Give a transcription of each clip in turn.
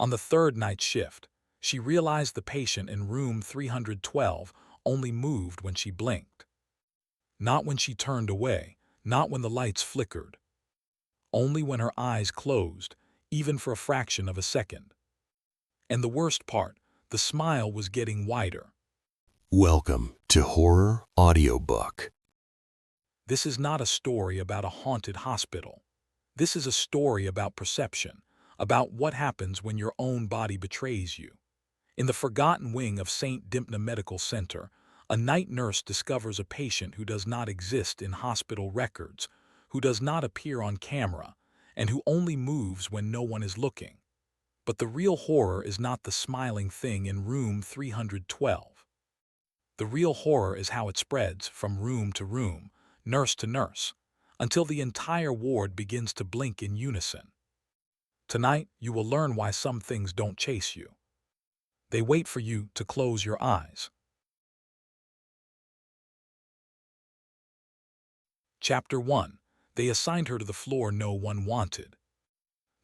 On the third night shift, she realized the patient in room 312 only moved when she blinked. Not when she turned away, not when the lights flickered. Only when her eyes closed, even for a fraction of a second. And the worst part, the smile was getting wider. Welcome to Horror Audiobook. This is not a story about a haunted hospital. This is a story about perception, about what happens when your own body betrays you. In the forgotten wing of Saint Dympna Medical Center, a night nurse discovers a patient who does not exist in hospital records, who does not appear on camera, and who only moves when no one is looking. But the real horror is not the smiling thing in room 312. The real horror is how it spreads from room to room, nurse to nurse, until the entire ward begins to blink in unison. Tonight, you will learn why some things don't chase you. They wait for you to close your eyes. Chapter 1. They assigned her to the floor no one wanted.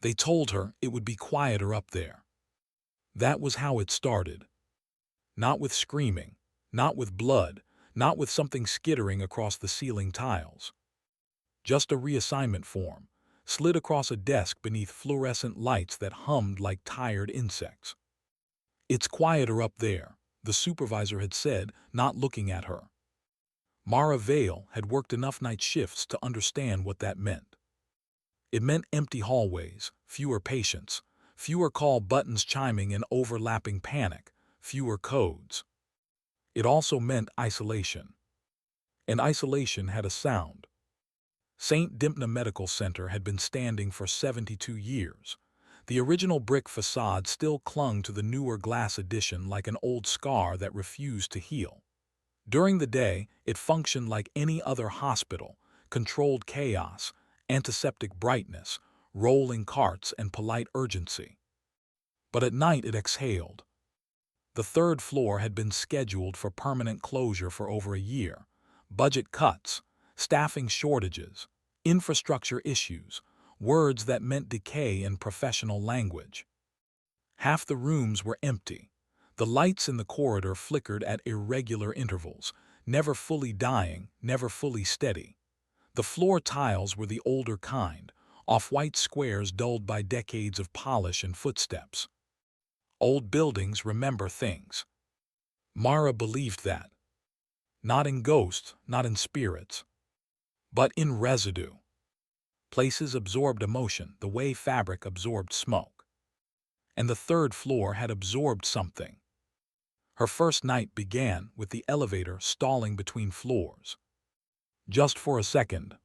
They told her it would be quieter up there. That was how it started. Not with screaming, not with blood, not with something skittering across the ceiling tiles. Just a reassignment form, slid across a desk beneath fluorescent lights that hummed like tired insects. "It's quieter up there," the supervisor had said, not looking at her. Mara Vale had worked enough night shifts to understand what that meant. It meant empty hallways, fewer patients, fewer call buttons chiming in overlapping panic, fewer codes. It also meant isolation. And isolation had a sound. Saint Dympna Medical Center had been standing for 72 years. The original brick facade still clung to the newer glass addition like an old scar that refused to heal. During the day, it functioned like any other hospital, controlled chaos, antiseptic brightness, rolling carts, and polite urgency. But at night it exhaled. The third floor had been scheduled for permanent closure for over a year. Budget cuts, staffing shortages, infrastructure issues, words that meant decay in professional language. Half the rooms were empty. The lights in the corridor flickered at irregular intervals, never fully dying, never fully steady. The floor tiles were the older kind, off-white squares dulled by decades of polish and footsteps. Old buildings remember things. Mara believed that. Not in ghosts, not in spirits, but in residue. Places absorbed emotion the way fabric absorbed smoke. And the third floor had absorbed something. Her first night began with the elevator stalling between floors. Just for a second.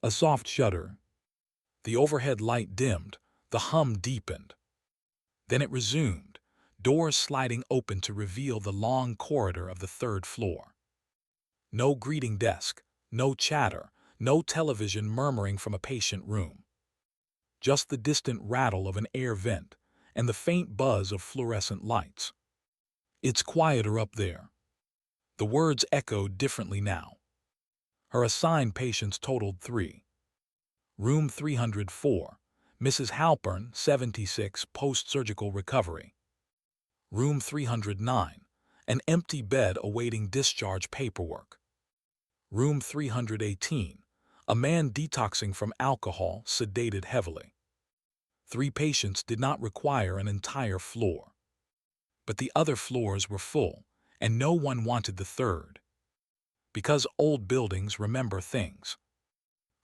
A soft shudder. The overhead light dimmed, the hum deepened. Then it resumed, doors sliding open to reveal the long corridor of the third floor. No greeting desk, no chatter, no television murmuring from a patient room. Just the distant rattle of an air vent and the faint buzz of fluorescent lights. "It's quieter up there." The words echoed differently now. Her assigned patients totaled 3. Room 304, Mrs. Halpern, 76, post-surgical recovery. Room 309, an empty bed awaiting discharge paperwork. Room 318, a man detoxing from alcohol, sedated heavily. 3 patients did not require an entire floor. But the other floors were full, and no one wanted the third. Because old buildings remember things.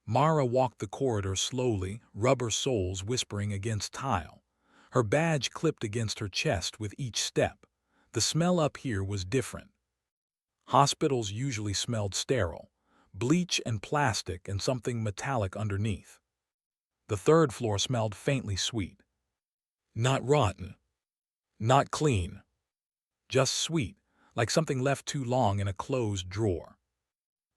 Mara walked the corridor slowly, rubber soles whispering against tile. Her badge clipped against her chest with each step. The smell up here was different. Hospitals usually smelled sterile, bleach and plastic and something metallic underneath. The third floor smelled faintly sweet. Not rotten. Not clean. Just sweet, like something left too long in a closed drawer.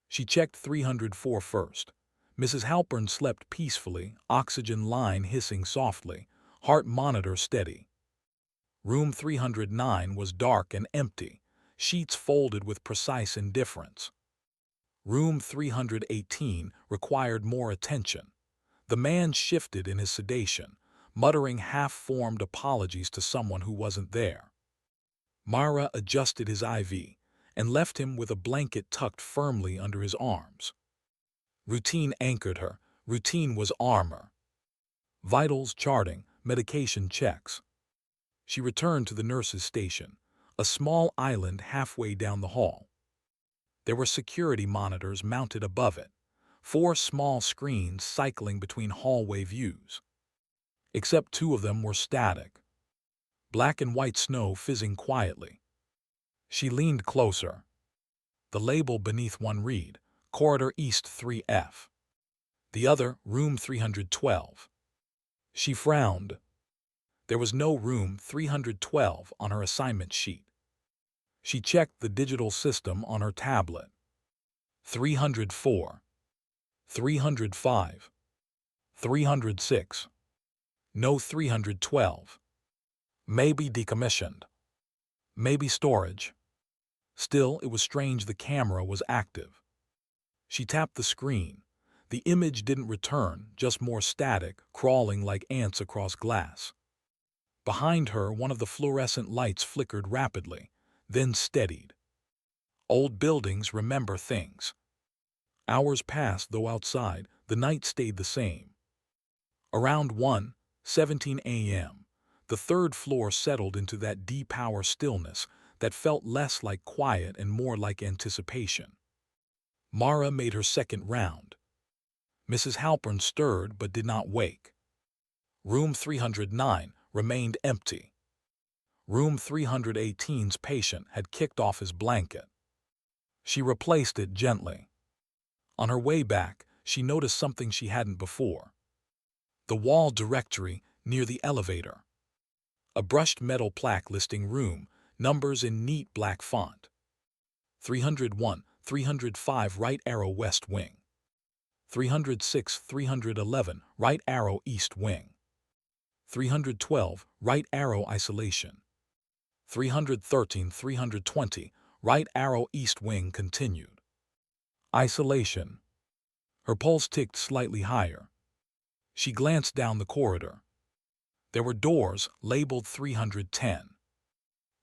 She checked 304 first. Mrs. Halpern slept peacefully, oxygen line hissing softly, heart monitor steady. Room 309 was dark and empty, sheets folded with precise indifference. Room 318 required more attention. The man shifted in his sedation, muttering half-formed apologies to someone who wasn't there. Mara adjusted his IV and left him with a blanket tucked firmly under his arms. Routine anchored her. Routine was armor. Vitals charting, medication checks. She returned to the nurse's station, a small island halfway down the hall. There were security monitors mounted above it, 4 small screens cycling between hallway views. Except 2 of them were static. Black and white snow fizzing quietly. She leaned closer. The label beneath one read, Corridor East 3F. The other, Room 312. She frowned. There was no Room 312 on her assignment sheet. She checked the digital system on her tablet. 304. 305. 306. No 312. Maybe decommissioned. Maybe storage. Still, it was strange the camera was active. She tapped the screen. The image didn't return, just more static, crawling like ants across glass. Behind her, one of the fluorescent lights flickered rapidly, then steadied. Old buildings remember things. Hours passed, though outside, the night stayed the same. Around 1:17 a.m., the 3rd floor settled into that deep-hour stillness that felt less like quiet and more like anticipation. Mara made her second round. Mrs. Halpern stirred but did not wake. Room 309 remained empty. Room 318's patient had kicked off his blanket. She replaced it gently. On her way back, she noticed something she hadn't before. The wall directory near the elevator. A brushed metal plaque listing room, numbers in neat black font. 301, 305 right arrow west wing. 306, 311 right arrow east wing. 312 right arrow isolation. 313, 320 right arrow east wing continued. Isolation. Her pulse ticked slightly higher. She glanced down the corridor. There were doors labeled 310,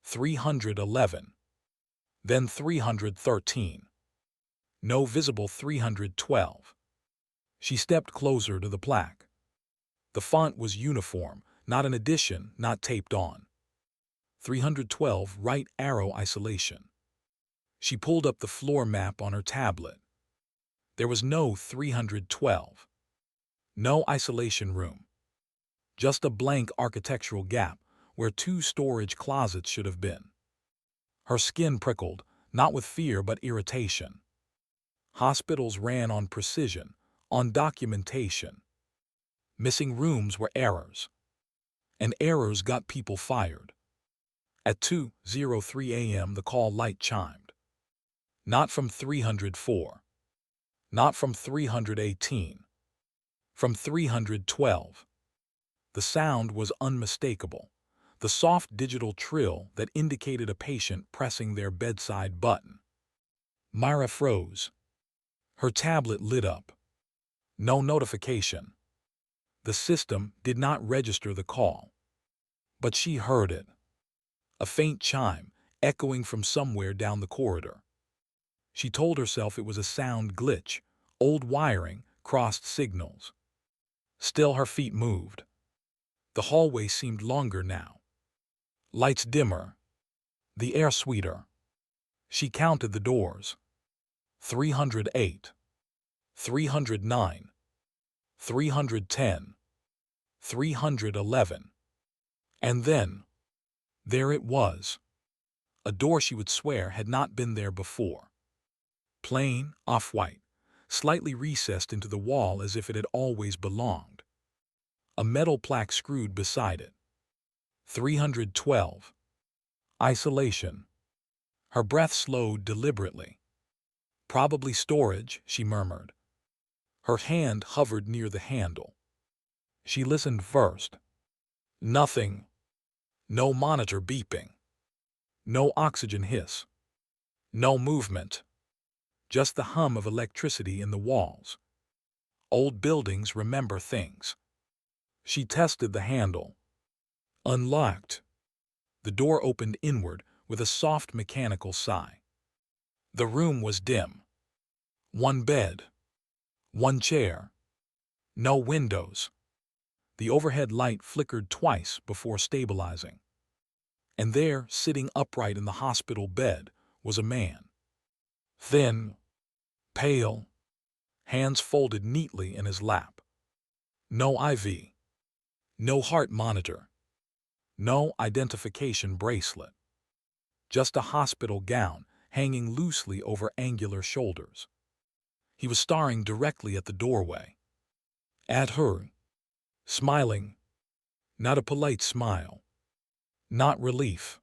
311, then 313. No visible 312. She stepped closer to the plaque. The font was uniform, not an addition, not taped on. 312 right arrow isolation. She pulled up the floor map on her tablet. There was no 312. No isolation room. Just a blank architectural gap where 2 storage closets should have been. Her skin prickled, not with fear but irritation. Hospitals ran on precision, on documentation. Missing rooms were errors. And errors got people fired. At 2:03 a.m. the call light chimed. Not from 304. Not from 318. From 312. The sound was unmistakable, the soft digital trill that indicated a patient pressing their bedside button. Mara froze. Her tablet lit up. No notification. The system did not register the call. But she heard it. A faint chime, echoing from somewhere down the corridor. She told herself it was a sound glitch, old wiring, crossed signals. Still her feet moved. The hallway seemed longer now. Lights dimmer. The air sweeter. She counted the doors. 308. 309. 310. 311. And then, there it was. A door she would swear had not been there before. Plain, off-white, slightly recessed into the wall as if it had always belonged. A metal plaque screwed beside it. 312. Isolation. Her breath slowed deliberately. Probably storage, she murmured. Her hand hovered near the handle. She listened first. Nothing. No monitor beeping. No oxygen hiss. No movement. Just the hum of electricity in the walls. Old buildings remember things. She tested the handle. Unlocked. The door opened inward with a soft mechanical sigh. The room was dim. One bed. One chair. No windows. The overhead light flickered twice before stabilizing. And there, sitting upright in the hospital bed, was a man. Thin, pale, hands folded neatly in his lap. No IV. No heart monitor. No identification bracelet. Just a hospital gown hanging loosely over angular shoulders. He was staring directly at the doorway. At her. Smiling. Not a polite smile. Not relief.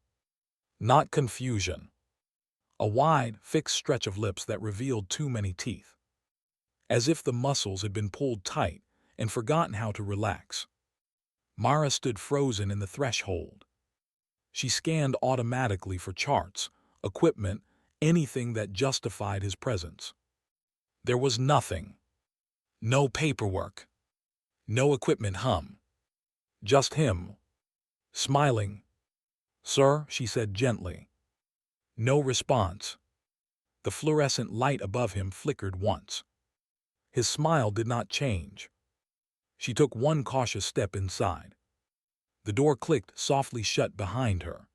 Not confusion. A wide, fixed stretch of lips that revealed too many teeth. As if the muscles had been pulled tight and forgotten how to relax. Mara stood frozen in the threshold. She scanned automatically for charts, equipment, anything that justified his presence. There was nothing. No paperwork. No equipment hum. Just him. Smiling. "Sir," she said gently. No response. The fluorescent light above him flickered once. His smile did not change. She took one cautious step inside. The door clicked softly shut behind her.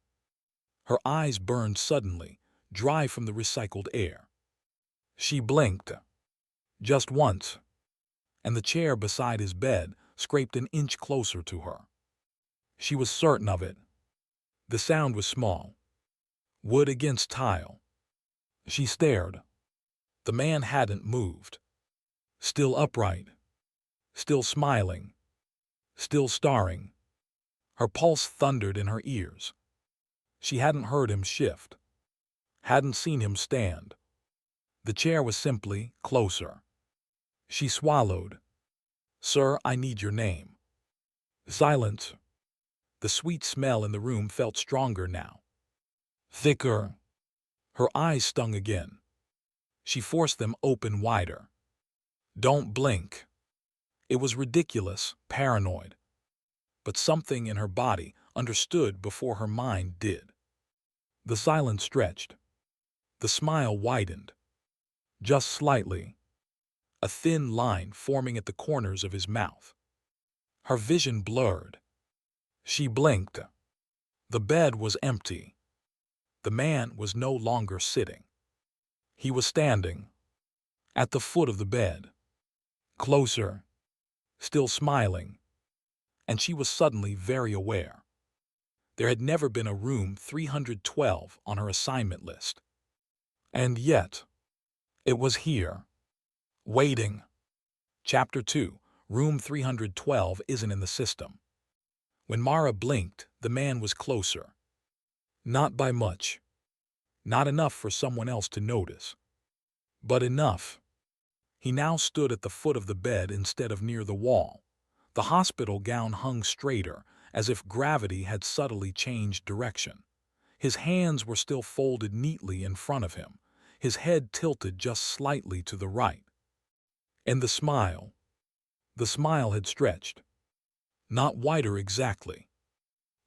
Her eyes burned suddenly, dry from the recycled air. She blinked. Just once. And the chair beside his bed scraped an inch closer to her. She was certain of it. The sound was small. Wood against tile. She stared. The man hadn't moved. Still upright. Still smiling. Still staring. Her pulse thundered in her ears. She hadn't heard him shift. Hadn't seen him stand. The chair was simply closer. She swallowed. "Sir, I need your name." Silence. The sweet smell in the room felt stronger now. Thicker. Her eyes stung again. She forced them open wider. "Don't blink." It was ridiculous, paranoid. But something in her body understood before her mind did. The silence stretched. The smile widened. Just slightly. A thin line forming at the corners of his mouth. Her vision blurred. She blinked. The bed was empty. The man was no longer sitting. He was standing. At the foot of the bed. Closer. Still smiling. And she was suddenly very aware. There had never been a room 312 on her assignment list. And yet, it was here. Waiting. Chapter 2. Room 312 isn't in the system. When Mara blinked, the man was closer. Not by much. Not enough for someone else to notice. But enough. He now stood at the foot of the bed instead of near the wall. The hospital gown hung straighter, as if gravity had subtly changed direction. His hands were still folded neatly in front of him, his head tilted just slightly to the right. And the smile had stretched. Not wider exactly.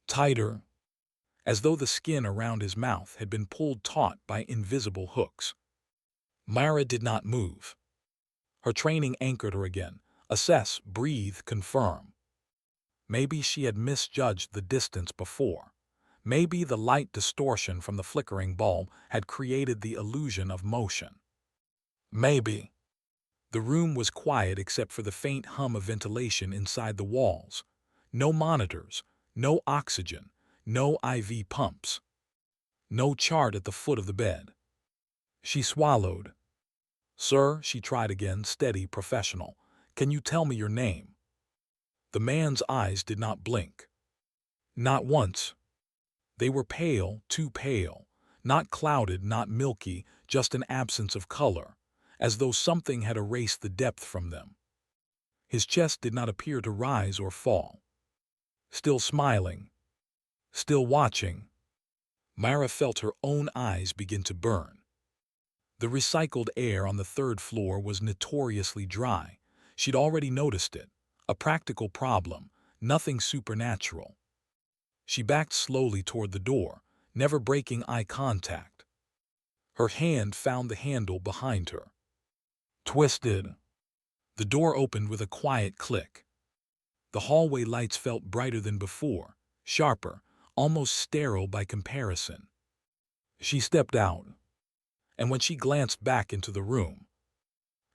Tighter, as though the skin around his mouth had been pulled taut by invisible hooks. Mara did not move. Her training anchored her again. Assess, breathe, confirm. Maybe she had misjudged the distance before. Maybe the light distortion from the flickering bulb had created the illusion of motion. Maybe. The room was quiet except for the faint hum of ventilation inside the walls. No monitors, no oxygen, no IV pumps. No chart at the foot of the bed. She swallowed. "Sir," she tried again, steady, professional. "Can you tell me your name?" The man's eyes did not blink. Not once. They were pale, too pale. Not clouded, not milky, just an absence of color, as though something had erased the depth from them. His chest did not appear to rise or fall. Still smiling. Still watching. Mara felt her own eyes begin to burn. The recycled air on the third floor was notoriously dry. She'd already noticed it. A practical problem, Nothing supernatural. She backed slowly toward the door, never breaking eye contact. Her hand found the handle behind her. Twisted. The door opened with a quiet click. The hallway lights felt brighter than before, sharper, almost sterile by comparison. She stepped out, and when she glanced back into the room,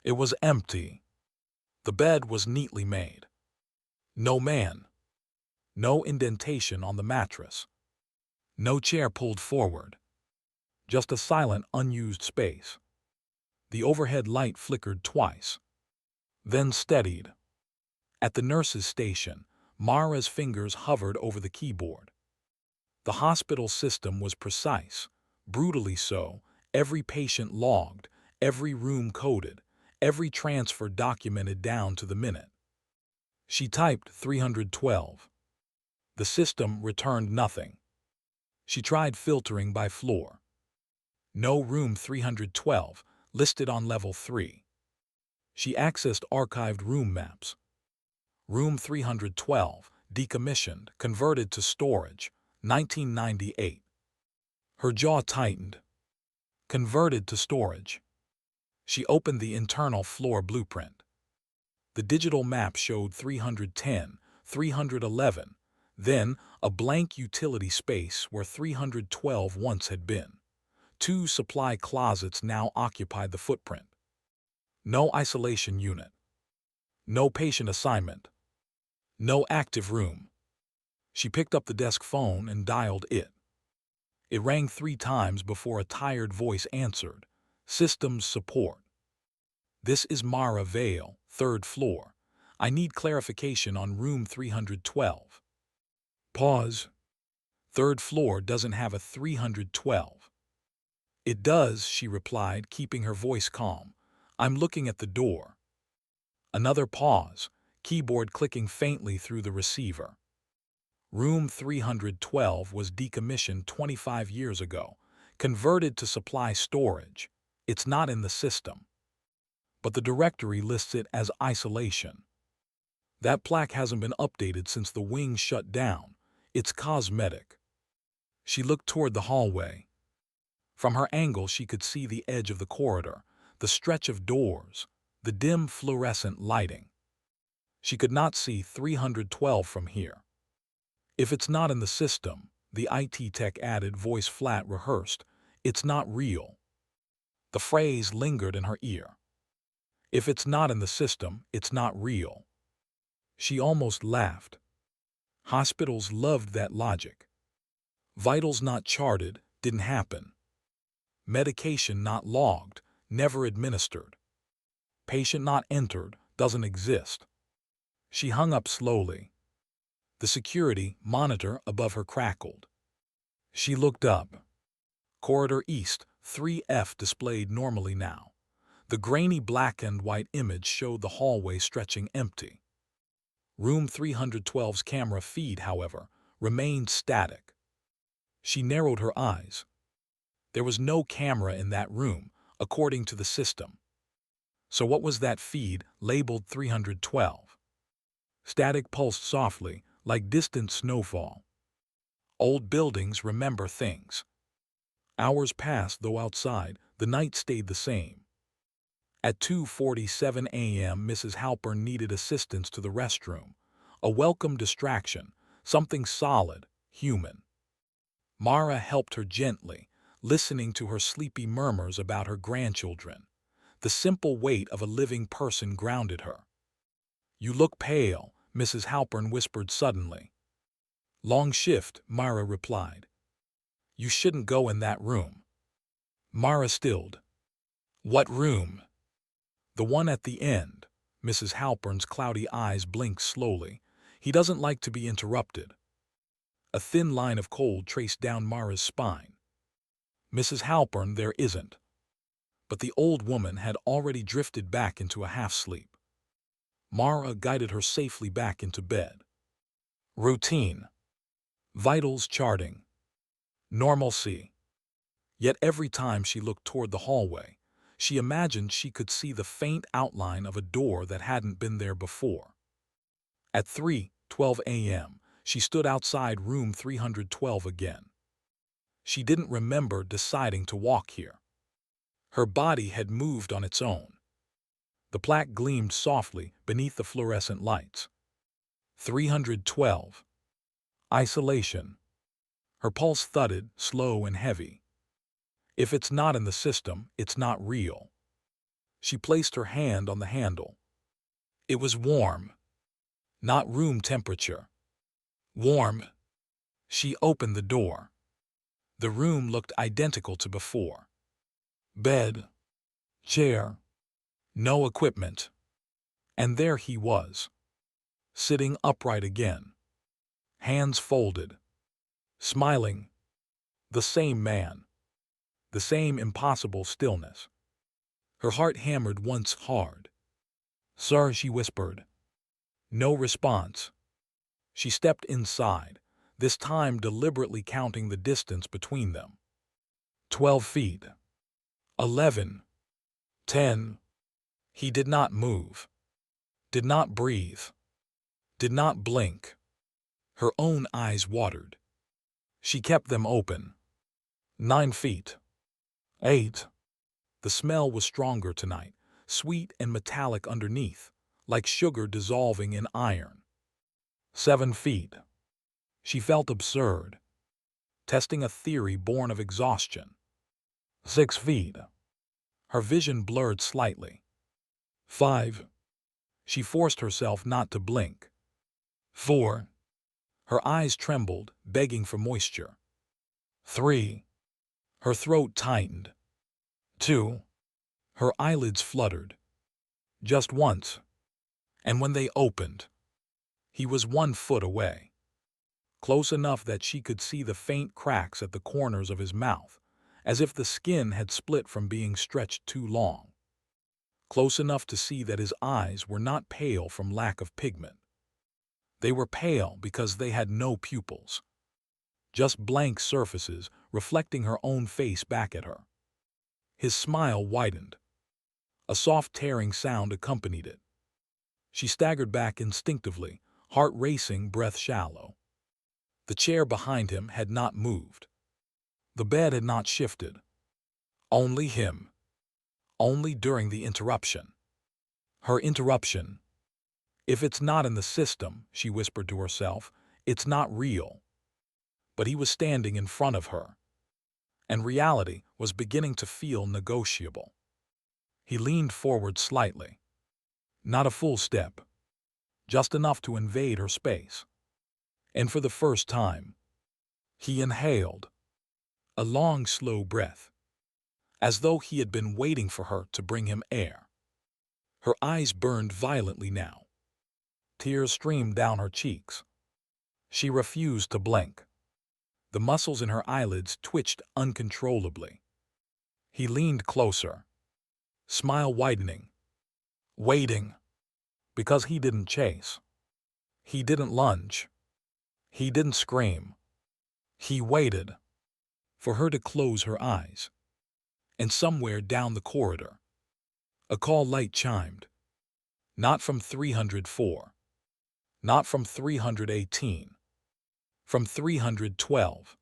it was empty. The bed was neatly made. No man. No indentation on the mattress. No chair pulled forward. Just a silent, unused space. The overhead light flickered twice, then steadied. At the nurse's station, Mara's fingers hovered over the keyboard. The hospital system was precise, brutally so, every patient logged, every room coded, every transfer documented down to the minute. She typed 312. The system returned nothing. She tried filtering by floor. No room 312, listed on level 3. She accessed archived room maps. Room 312, decommissioned, converted to storage, 1998. Her jaw tightened. Converted to storage. She opened the internal floor blueprint. The digital map showed 310, 311, then a blank utility space where 312 once had been. 2 supply closets now occupied the footprint. No isolation unit. No patient assignment. No active room. She picked up the desk phone and dialed it. It rang 3 times before a tired voice answered. Systems support. This is Mara Vale, 3rd floor. I need clarification on room 312. Pause. 3rd floor doesn't have a 312. It does, she replied, keeping her voice calm. I'm looking at the door. Another pause, keyboard clicking faintly through the receiver. Room 312 was decommissioned 25 years ago, converted to supply storage. It's not in the system. But the directory lists it as isolation. That plaque hasn't been updated since the wing shut down. It's cosmetic. She looked toward the hallway. From her angle she could see the edge of the corridor, the stretch of doors, the dim fluorescent lighting. She could not see 312 from here. If it's not in the system, the IT tech added, voice flat, rehearsed, it's not real. The phrase lingered in her ear. If it's not in the system, it's not real. She almost laughed. Hospitals loved that logic. Vitals not charted didn't happen. Medication not logged, never administered. Patient not entered doesn't exist. She hung up slowly. The security monitor above her crackled. She looked up. Corridor East, 3F displayed normally now. The grainy black and white image showed the hallway stretching empty. Room 312's camera feed, however, remained static. She narrowed her eyes. There was no camera in that room, according to the system. So what was that feed, labeled 312? Static pulsed softly, like distant snowfall. Old buildings remember things. Hours passed, though outside, the night stayed the same. At 2:47 a.m., Mrs. Halpern needed assistance to the restroom. A welcome distraction, something solid, human. Mara helped her gently, listening to her sleepy murmurs about her grandchildren. The simple weight of a living person grounded her. You look pale, Mrs. Halpern whispered suddenly. Long shift, Mara replied. You shouldn't go in that room. Mara stilled. What room? The one at the end. Mrs. Halpern's cloudy eyes blinked slowly. He doesn't like to be interrupted. A thin line of cold traced down Mara's spine. Mrs. Halpern, there isn't. But the old woman had already drifted back into a half-sleep. Mara guided her safely back into bed. Routine. Vitals charting. Normalcy. Yet every time she looked toward the hallway, she imagined she could see the faint outline of a door that hadn't been there before. At 3, 12 a.m., she stood outside room 312 again. She didn't remember deciding to walk here. Her body had moved on its own. The plaque gleamed softly beneath the fluorescent lights. 312. Isolation. Her pulse thudded, slow and heavy. If it's not in the system, it's not real. She placed her hand on the handle. It was warm. Not room temperature. Warm. She opened the door. The room looked identical to before. Bed. Chair. No equipment. And there he was, sitting upright again. Hands folded. Smiling. The same man. The same impossible stillness. Her heart hammered once hard. "Sir," she whispered. No response. She stepped inside, this time deliberately counting the distance between them. 12 feet. 11. 10. He did not move. Did not breathe. Did not blink. Her own eyes watered. She kept them open. 9 feet. 8. The smell was stronger tonight, sweet and metallic underneath, like sugar dissolving in iron. 7 feet. She felt absurd, testing a theory born of exhaustion. 6 feet. Her vision blurred slightly. 5. She forced herself not to blink. 4. Her eyes trembled, begging for moisture. 3. Her throat tightened. 2. Her eyelids fluttered. Just once. And when they opened, he was 1 foot away. Close enough that she could see the faint cracks at the corners of his mouth, as if the skin had split from being stretched too long. Close enough to see that his eyes were not pale from lack of pigment. They were pale because they had no pupils. Just blank surfaces reflecting her own face back at her. His smile widened. A soft tearing sound accompanied it. She staggered back instinctively, heart racing, breath shallow. The chair behind him had not moved. The bed had not shifted. Only him. Only during the interruption. Her interruption. If it's not in the system, she whispered to herself, it's not real. But he was standing in front of her, and reality was beginning to feel negotiable. He leaned forward slightly. Not a full step. Just enough to invade her space. And for the first time, he inhaled. A long, slow breath. As though he had been waiting for her to bring him air. Her eyes burned violently now. Tears streamed down her cheeks. She refused to blink. The muscles in her eyelids twitched uncontrollably. He leaned closer. Smile widening. Waiting. Because he didn't chase. He didn't lunge. He didn't scream. He waited. For her to close her eyes. And somewhere down the corridor, a call light chimed. Not from 304. Not from 318. From 312.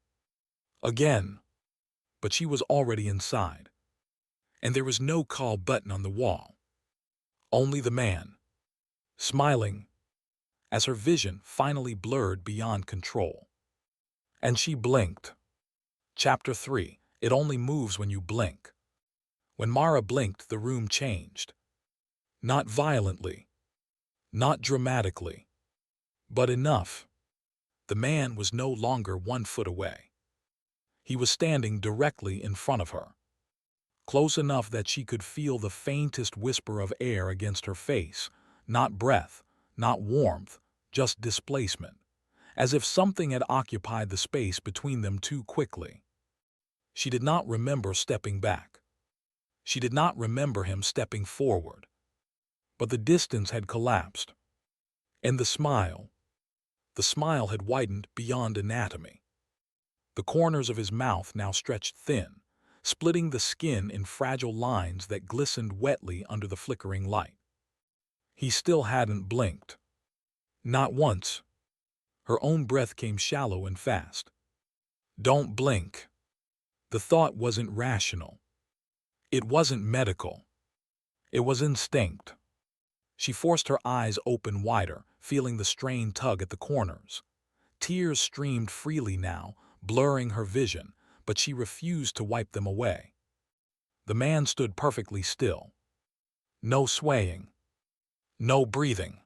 Again. But she was already inside. And there was no call button on the wall. Only the man. Smiling. As her vision finally blurred beyond control. And she blinked. Chapter 3. It only moves when you blink. When Mara blinked, the room changed. Not violently. Not dramatically. But enough. The man was no longer 1 foot away. He was standing directly in front of her. Close enough that she could feel the faintest whisper of air against her face. Not breath, not warmth, just displacement. As if something had occupied the space between them too quickly. She did not remember stepping back. She did not remember him stepping forward. But the distance had collapsed. And the smile had widened beyond anatomy. The corners of his mouth now stretched thin, splitting the skin in fragile lines that glistened wetly under the flickering light. He still hadn't blinked. Not once. Her own breath came shallow and fast. Don't blink. The thought wasn't rational. It wasn't medical. It was instinct. She forced her eyes open wider, feeling the strained tug at the corners. Tears streamed freely now, blurring her vision, but she refused to wipe them away. The man stood perfectly still. No swaying. No breathing.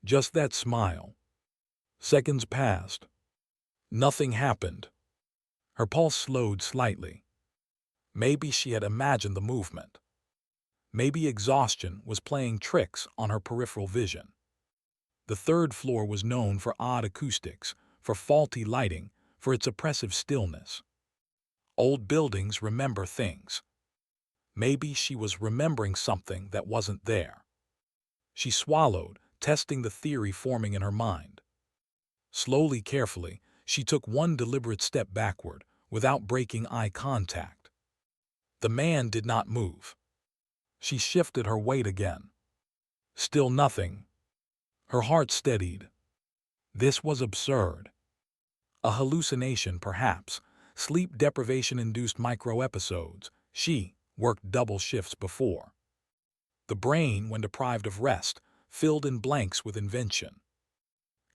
Just that smile. Seconds passed. Nothing happened. Her pulse slowed slightly. Maybe she had imagined the movement. Maybe exhaustion was playing tricks on her peripheral vision. The third floor was known for odd acoustics, for faulty lighting, for its oppressive stillness. Old buildings remember things. Maybe she was remembering something that wasn't there. She swallowed, testing the theory forming in her mind. Slowly, carefully, she took one deliberate step backward, without breaking eye contact. The man did not move. She shifted her weight again. Still nothing. Her heart steadied. This was absurd. A hallucination, perhaps. Sleep deprivation-induced micro-episodes. She worked double shifts before. The brain, when deprived of rest, filled in blanks with invention.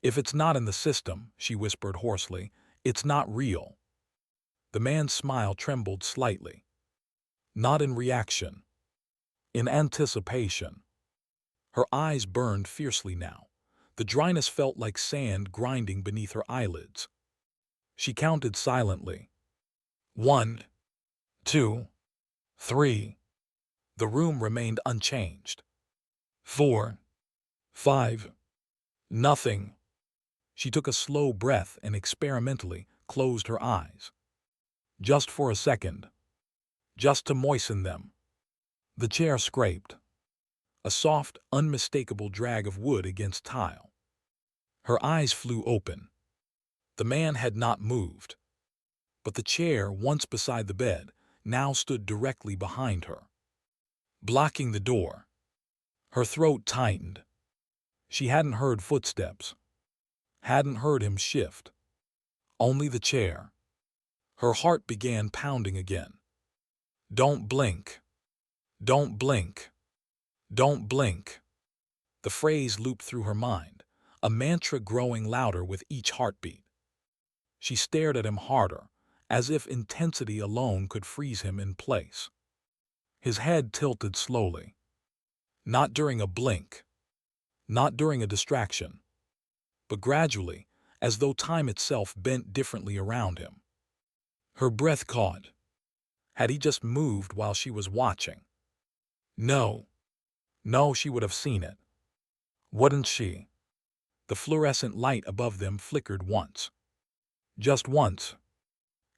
If it's not in the system, she whispered hoarsely, it's not real. The man's smile trembled slightly. Not in reaction. In anticipation. Her eyes burned fiercely now. The dryness felt like sand grinding beneath her eyelids. She counted silently. 1, 2, 3. The room remained unchanged. 4, 5. Nothing. She took a slow breath and experimentally closed her eyes. Just for a second. Just to moisten them. The chair scraped. A soft, unmistakable drag of wood against tile. Her eyes flew open. The man had not moved. But the chair, once beside the bed, now stood directly behind her, blocking the door. Her throat tightened. She hadn't heard footsteps. Hadn't heard him shift. Only the chair. Her heart began pounding again. Don't blink. Don't blink. Don't blink. The phrase looped through her mind, a mantra growing louder with each heartbeat. She stared at him harder, as if intensity alone could freeze him in place. His head tilted slowly. Not during a blink. Not during a distraction. But gradually, as though time itself bent differently around him. Her breath caught. Had he just moved while she was watching? No. No, she would have seen it. Wouldn't she? The fluorescent light above them flickered once. Just once.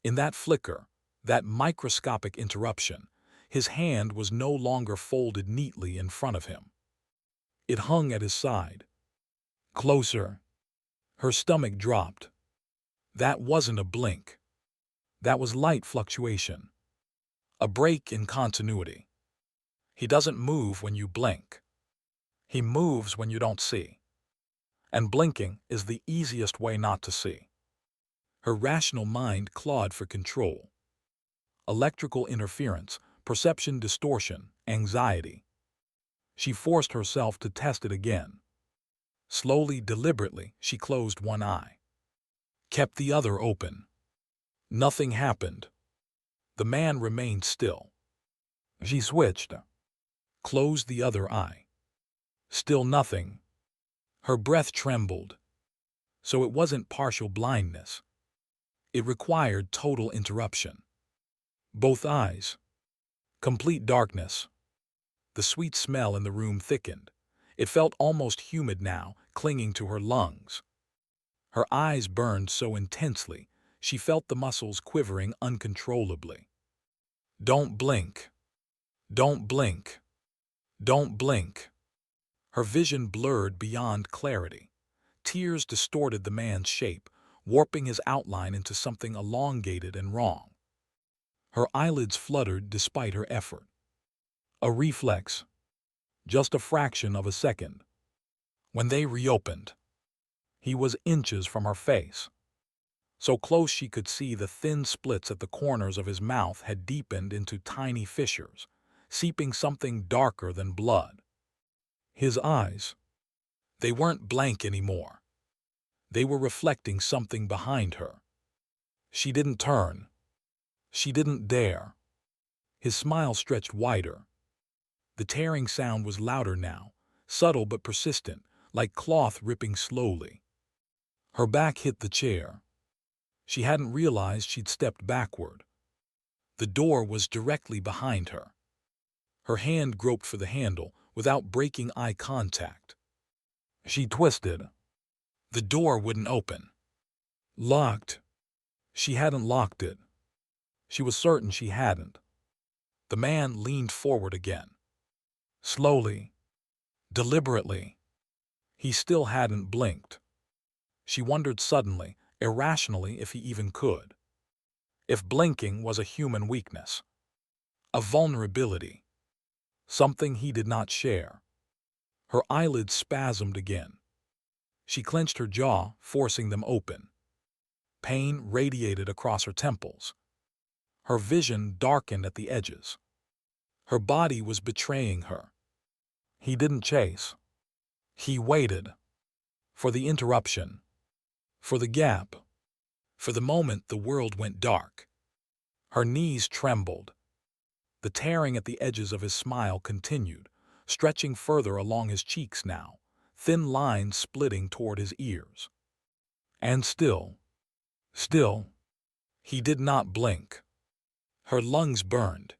In that flicker, that microscopic interruption, his hand was no longer folded neatly in front of him. It hung at his side. Closer. Her stomach dropped. That wasn't a blink. That was light fluctuation. A break in continuity. He doesn't move when you blink. He moves when you don't see. And blinking is the easiest way not to see. Her rational mind clawed for control. Electrical interference, perception distortion, anxiety. She forced herself to test it again. Slowly, deliberately, she closed one eye. Kept the other open. Nothing happened. The man remained still. She switched. Closed the other eye. Still nothing. Her breath trembled. So it wasn't partial blindness. It required total interruption. Both eyes. Complete darkness. The sweet smell in the room thickened. It felt almost humid now, clinging to her lungs. Her eyes burned so intensely, she felt the muscles quivering uncontrollably. Don't blink. Don't blink. Don't blink. Her vision blurred beyond clarity. Tears distorted the man's shape, warping his outline into something elongated and wrong. Her eyelids fluttered despite her effort. A reflex. Just a fraction of a second. When they reopened, He was inches from her face. So close she could see the thin slits at the corners of his mouth had deepened into tiny fissures, seeping something darker than blood. His eyes, they weren't blank anymore. They were reflecting something behind her. She didn't turn. She didn't dare. His smile stretched wider. The tearing sound was louder now, subtle but persistent, like cloth ripping slowly. Her back hit the chair. She hadn't realized she'd stepped backward. The door was directly behind her. Her hand groped for the handle without breaking eye contact. She twisted. The door wouldn't open. Locked. She hadn't locked it. She was certain she hadn't. The man leaned forward again. Slowly. Deliberately. He still hadn't blinked. She wondered suddenly, irrationally, if he even could. If blinking was a human weakness. A vulnerability. Something he did not share. Her eyelids spasmed again. She clenched her jaw, forcing them open. Pain radiated across her temples. Her vision darkened at the edges. Her body was betraying her. He didn't chase. He waited. For the interruption. For the gap. For the moment the world went dark. Her knees trembled. The tearing at the edges of his smile continued, stretching further along his cheeks now, thin lines splitting toward his ears. And still, he did not blink. Her lungs burned.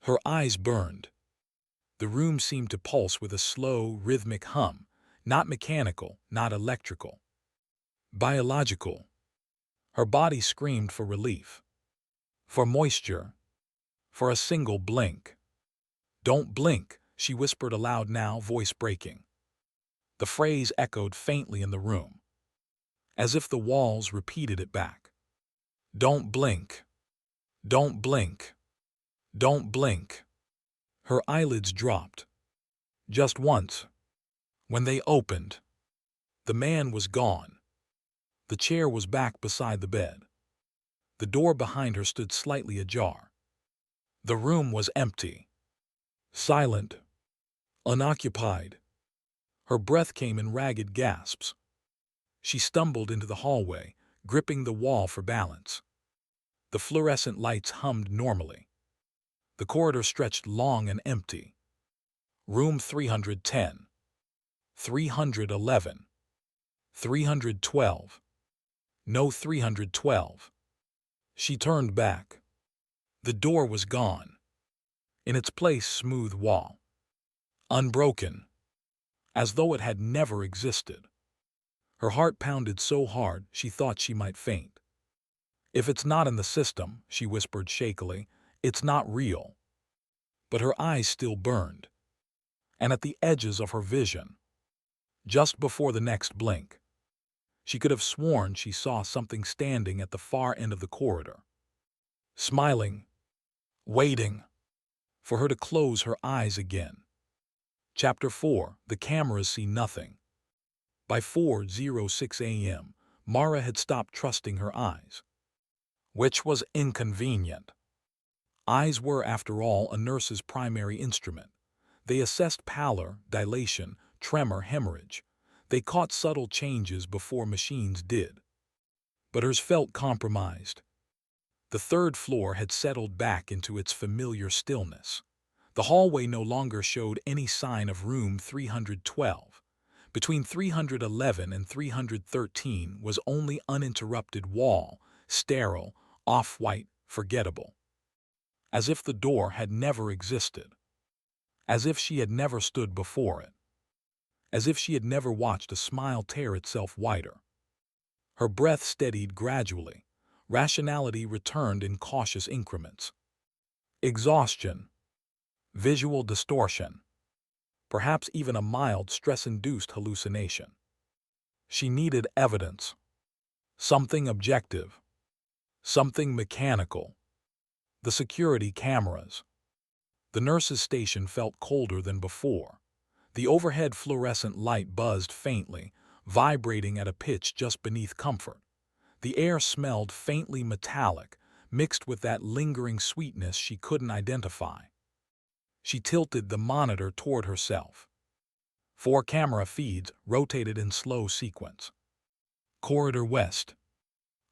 Her eyes burned. The room seemed to pulse with a slow, rhythmic hum, not mechanical, not electrical. Biological. Her body screamed for relief. For moisture. For a single blink. "Don't blink," she whispered aloud now, voice breaking. The phrase echoed faintly in the room, as if the walls repeated it back. "Don't blink. Don't blink. Don't blink." Her eyelids dropped. Just once. When they opened, the man was gone. The chair was back beside the bed. The door behind her stood slightly ajar. The room was empty. Silent. Unoccupied. Her breath came in ragged gasps. She stumbled into the hallway, gripping the wall for balance. The fluorescent lights hummed normally. The corridor stretched long and empty. Room 310. 311. 312. No 312. She turned back. The door was gone. In its place, smooth wall. Unbroken. As though it had never existed. Her heart pounded so hard she thought she might faint. "If it's not in the system," she whispered shakily, "it's not real." But her eyes still burned. And at the edges of her vision, just before the next blink, she could have sworn she saw something standing at the far end of the corridor. Smiling. Waiting. For her to close her eyes again. Chapter 4. The cameras see nothing. By 4:06 a.m., Mara had stopped trusting her eyes. Which was inconvenient. Eyes were, after all, a nurse's primary instrument. They assessed pallor, dilation, tremor, hemorrhage. They caught subtle changes before machines did. But hers felt compromised. The third floor had settled back into its familiar stillness. The hallway no longer showed any sign of room 312. Between 311 and 313 was only uninterrupted wall, sterile, off-white, forgettable. As if the door had never existed. As if she had never stood before it. As if she had never watched a smile tear itself wider. Her breath steadied gradually. Rationality returned in cautious increments. Exhaustion. Visual distortion. Perhaps even a mild stress-induced hallucination. She needed evidence. Something objective. Something mechanical. The security cameras. The nurse's station felt colder than before. The overhead fluorescent light buzzed faintly, vibrating at a pitch just beneath comfort. The air smelled faintly metallic, mixed with that lingering sweetness she couldn't identify. She tilted the monitor toward herself. 4 camera feeds rotated in slow sequence. Corridor West.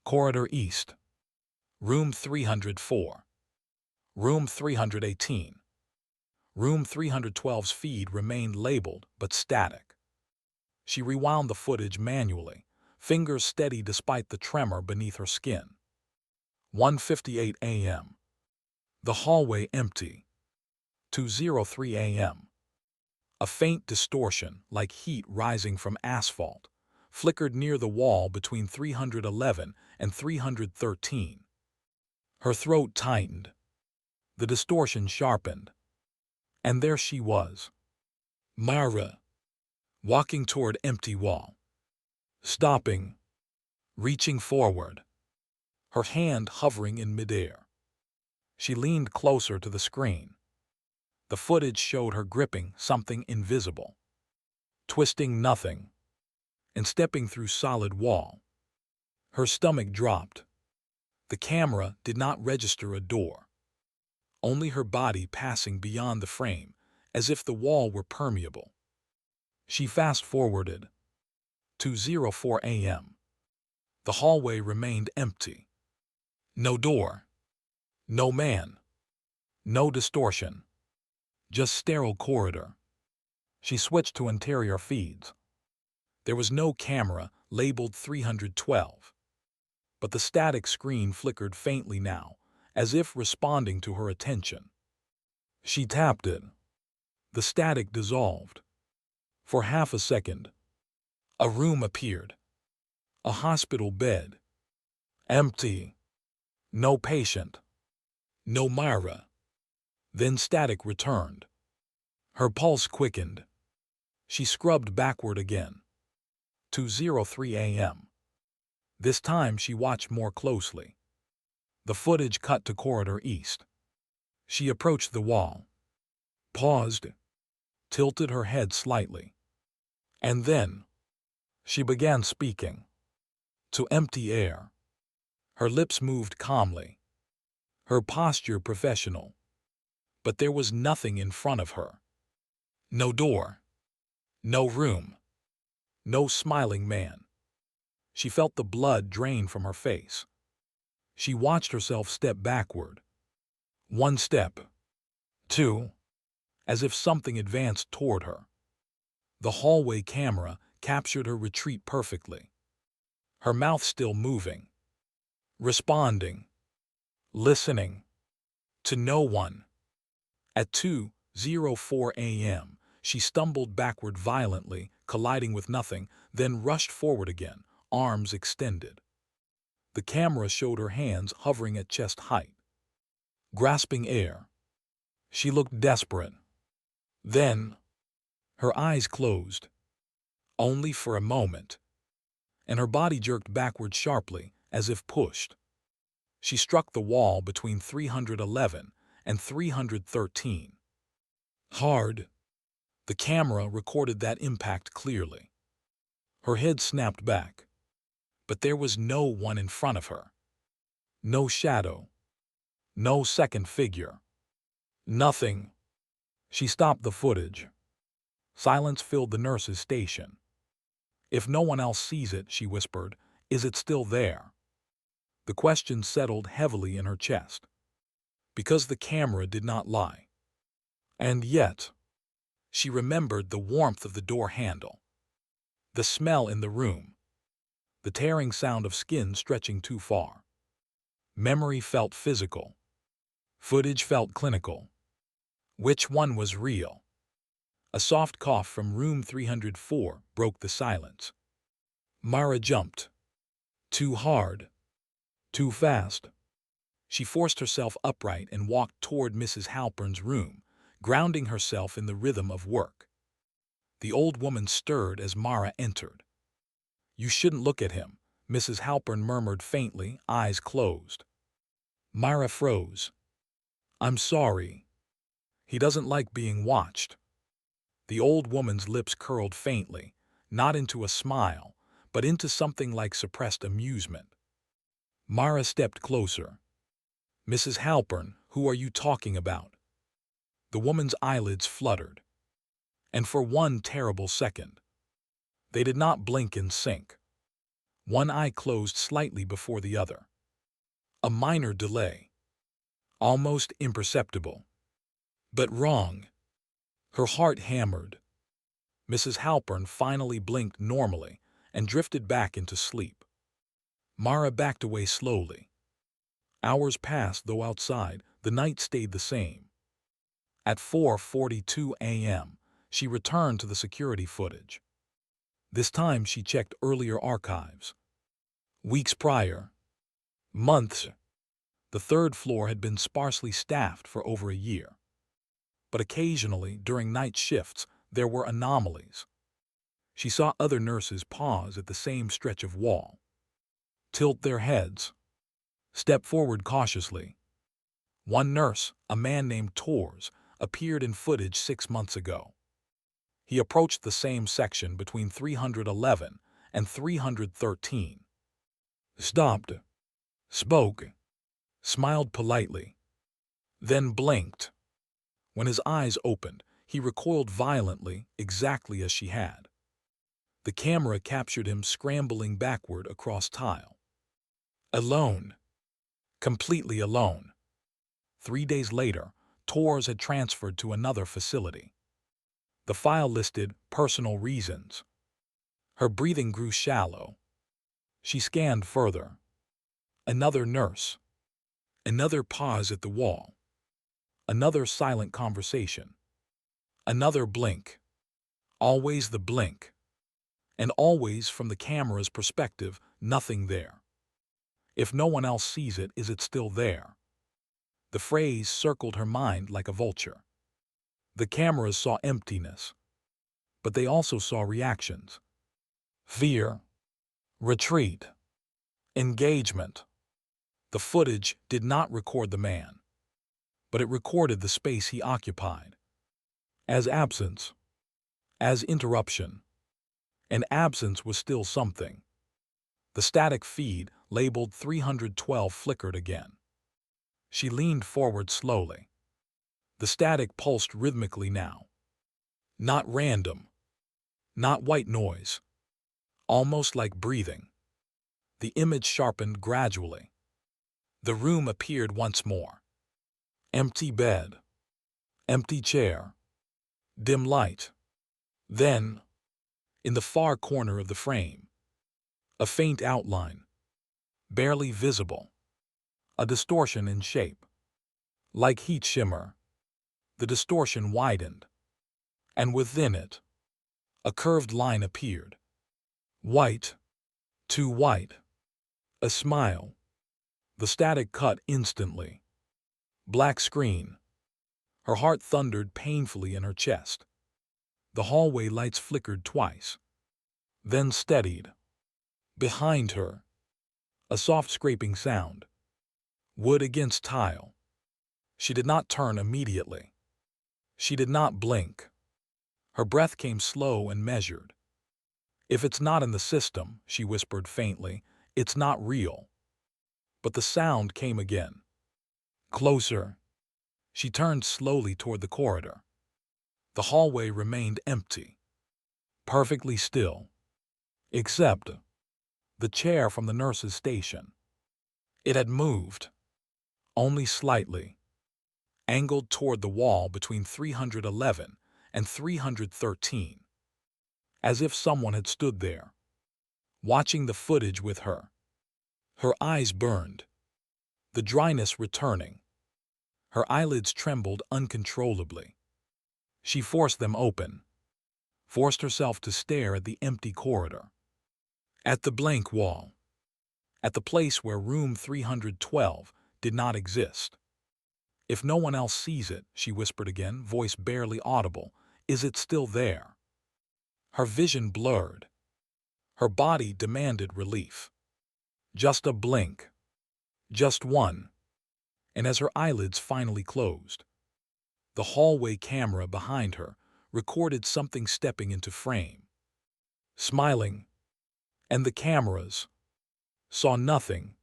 Corridor East. Room 304. Room 318. Room 312's feed remained labeled but static. She rewound the footage manually, fingers steady despite the tremor beneath her skin. 1:58 a.m. The hallway empty. 2:03 a.m. A faint distortion, like heat rising from asphalt, flickered near the wall between 311 and 313. Her throat tightened. The distortion sharpened. And there she was. Mara, walking toward empty wall. Stopping. Reaching forward. Her hand hovering in midair. She leaned closer to the screen. The footage showed her gripping something invisible. Twisting nothing. And stepping through solid wall. Her stomach dropped. The camera did not register a door. Only her body passing beyond the frame, as if the wall were permeable. She fast-forwarded. 2:04 a.m. The hallway remained empty. No door. No man. No distortion. Just sterile corridor. She switched to interior feeds. There was no camera labeled 312. But the static screen flickered faintly now, as if responding to her attention. She tapped it. The static dissolved. For half a second, a room appeared. A hospital bed. Empty. No patient. No Mara. Then static returned. Her pulse quickened. She scrubbed backward again. 2:03 a.m. This time she watched more closely. The footage cut to corridor east. She approached the wall. Paused. Tilted her head slightly. And then, she began speaking. To empty air. Her lips moved calmly. Her posture professional. But there was nothing in front of her. No door. No room. No smiling man. She felt the blood drain from her face. She watched herself step backward. 1 step. 2. As if something advanced toward her. The hallway camera captured her retreat perfectly. Her mouth still moving. Responding. Listening. To no one. At 2:04 a.m., she stumbled backward violently, colliding with nothing, then rushed forward again, arms extended. The camera showed her hands hovering at chest height. Grasping air. She looked desperate. Then, her eyes closed. Only for a moment. And her body jerked backward sharply, as if pushed. She struck the wall between 311 and 313. Hard. The camera recorded that impact clearly. Her head snapped back. But there was no one in front of her. No shadow. No second figure. Nothing. She stopped the footage. Silence filled the nurse's station. If no one else sees it, she whispered, is it still there? The question settled heavily in her chest. Because the camera did not lie. And yet, she remembered the warmth of the door handle. The smell in the room. The tearing sound of skin stretching too far. Memory felt physical. Footage felt clinical. Which one was real? A soft cough from room 304 broke the silence. Mara jumped. Too hard. Too fast. She forced herself upright and walked toward Mrs. Halpern's room, grounding herself in the rhythm of work. The old woman stirred as Mara entered. You shouldn't look at him, Mrs. Halpern murmured faintly, eyes closed. Mara froze. I'm sorry. He doesn't like being watched. The old woman's lips curled faintly, not into a smile, but into something like suppressed amusement. Mara stepped closer. "Mrs. Halpern, who are you talking about?" The woman's eyelids fluttered. And for one terrible second, they did not blink in sync. One eye closed slightly before the other. A minor delay. Almost imperceptible. But wrong. Her heart hammered. Mrs. Halpern finally blinked normally and drifted back into sleep. Mara backed away slowly. Hours passed, though outside, the night stayed the same. At 4:42 a.m., she returned to the security footage. This time she checked earlier archives. Weeks prior, months, the third floor had been sparsely staffed for over a year. But occasionally, during night shifts, there were anomalies. She saw other nurses pause at the same stretch of wall, tilt their heads, step forward cautiously. One nurse, a man named Tors, appeared in footage 6 months ago. He approached the same section between 311 and 313. Stopped, spoke, smiled politely, then blinked. When his eyes opened, he recoiled violently, exactly as she had. The camera captured him scrambling backward across tile. Alone. Completely alone. 3 days later, Tors had transferred to another facility. The file listed personal reasons. Her breathing grew shallow. She scanned further. Another nurse. Another pause at the wall. Another silent conversation. Another blink. Always the blink. And always from the camera's perspective, nothing there. If no one else sees it, is it still there? The phrase circled her mind like a vulture. The cameras saw emptiness, but they also saw reactions. Fear, retreat, engagement. The footage did not record the man, but it recorded the space he occupied. As absence, as interruption. And absence was still something. The static feed, labeled 312, flickered again. She leaned forward slowly. The static pulsed rhythmically now. Not random. Not white noise. Almost like breathing. The image sharpened gradually. The room appeared once more. Empty bed. Empty chair. Dim light. Then, in the far corner of the frame, a faint outline. Barely visible. A distortion in shape. Like heat shimmer. The distortion widened. And within it, a curved line appeared. White. Too white. A smile. The static cut instantly. Black screen. Her heart thundered painfully in her chest. The hallway lights flickered twice. Then steadied. Behind her, a soft scraping sound. Wood against tile. She did not turn immediately. She did not blink. Her breath came slow and measured. "If it's not in the system," she whispered faintly, "it's not real." But the sound came again. Closer. She turned slowly toward the corridor. The hallway remained empty. Perfectly still. Except the chair from the nurse's station. It had moved. Only slightly. Angled toward the wall between 311 and 313. As if someone had stood there, watching the footage with her. Her eyes burned. The dryness returning. Her eyelids trembled uncontrollably. She forced them open. Forced herself to stare at the empty corridor. At the blank wall. At the place where room 312 did not exist. "If no one else sees it," she whispered again, voice barely audible, "is it still there?" Her vision blurred. Her body demanded relief. Just a blink. Just one. And as her eyelids finally closed, the hallway camera behind her recorded something stepping into frame. smiling, and the cameras saw nothing.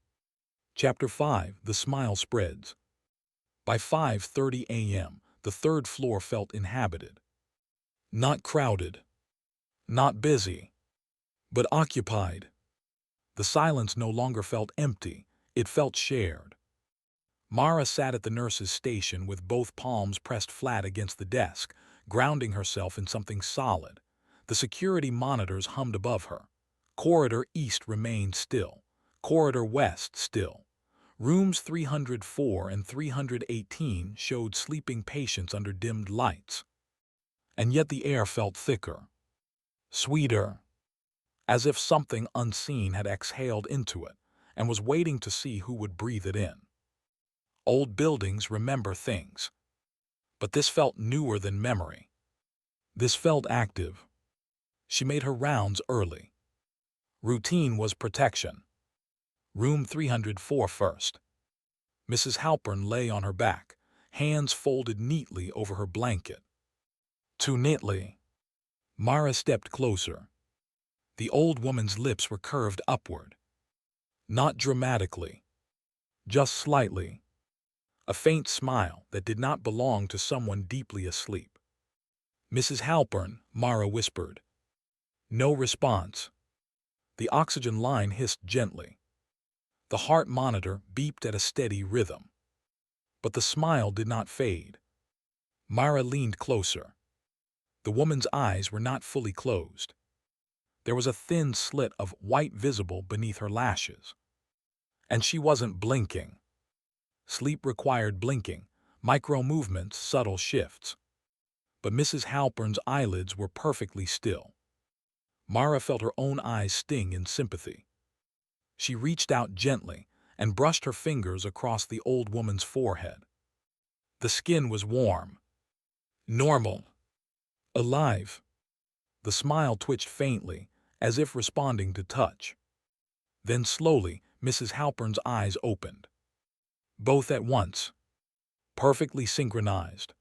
Chapter 5. The smile spreads. By 5:30 a.m., the third floor felt inhabited. Not crowded, not busy, but occupied. The silence no longer felt empty, it felt shared. Mara sat at the nurse's station with both palms pressed flat against the desk, grounding herself in something solid. The security monitors hummed above her. Corridor East remained still. Corridor West still. Rooms 304 and 318 showed sleeping patients under dimmed lights. And yet the air felt thicker, sweeter, as if something unseen had exhaled into it and was waiting to see who would breathe it in. Old buildings remember things, but this felt newer than memory. This felt active. She made her rounds early. Routine was protection. Room 304 first. Mrs. Halpern lay on her back, hands folded neatly over her blanket. Too neatly. Mara stepped closer. The old woman's lips were curved upward. Not dramatically, just slightly. A faint smile that did not belong to someone deeply asleep. "Mrs. Halpern," Mara whispered. No response. The oxygen line hissed gently. The heart monitor beeped at a steady rhythm. But the smile did not fade. Mara leaned closer. The woman's eyes were not fully closed. There was a thin slit of white visible beneath her lashes. And she wasn't blinking. Sleep required blinking, micro-movements, subtle shifts. But Mrs. Halpern's eyelids were perfectly still. Mara felt her own eyes sting in sympathy. She reached out gently and brushed her fingers across the old woman's forehead. The skin was warm, normal, alive. The smile twitched faintly, as if responding to touch. Then slowly, Mrs. Halpern's eyes opened. Both at once. Perfectly synchronized.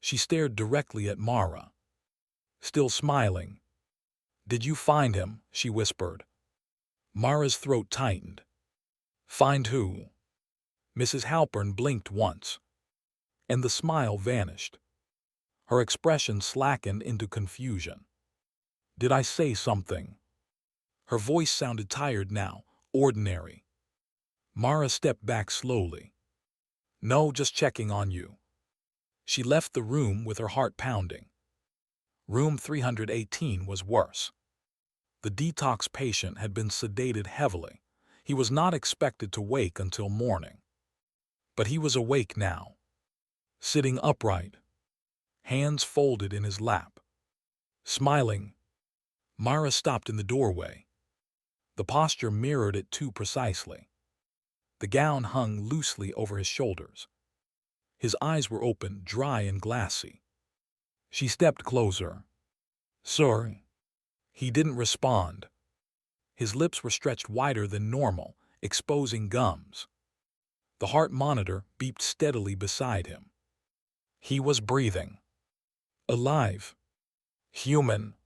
She stared directly at Mara. Still smiling. "Did you find him?" she whispered. Mara's throat tightened. "Find who?" Mrs. Halpern blinked once, and the smile vanished. Her expression slackened into confusion. "Did I say something?" Her voice sounded tired now, ordinary. Mara stepped back slowly. "No, just checking on you." She left the room with her heart pounding. Room 318 was worse. The detox patient had been sedated heavily. He was not expected to wake until morning. But he was awake now. Sitting upright, hands folded in his lap. Smiling. Mara stopped in the doorway. The posture mirrored it too precisely. The gown hung loosely over his shoulders. His eyes were open, dry and glassy. She stepped closer. "Sorry." He didn't respond. His lips were stretched wider than normal, exposing gums. The heart monitor beeped steadily beside him. He was breathing. Alive. Human.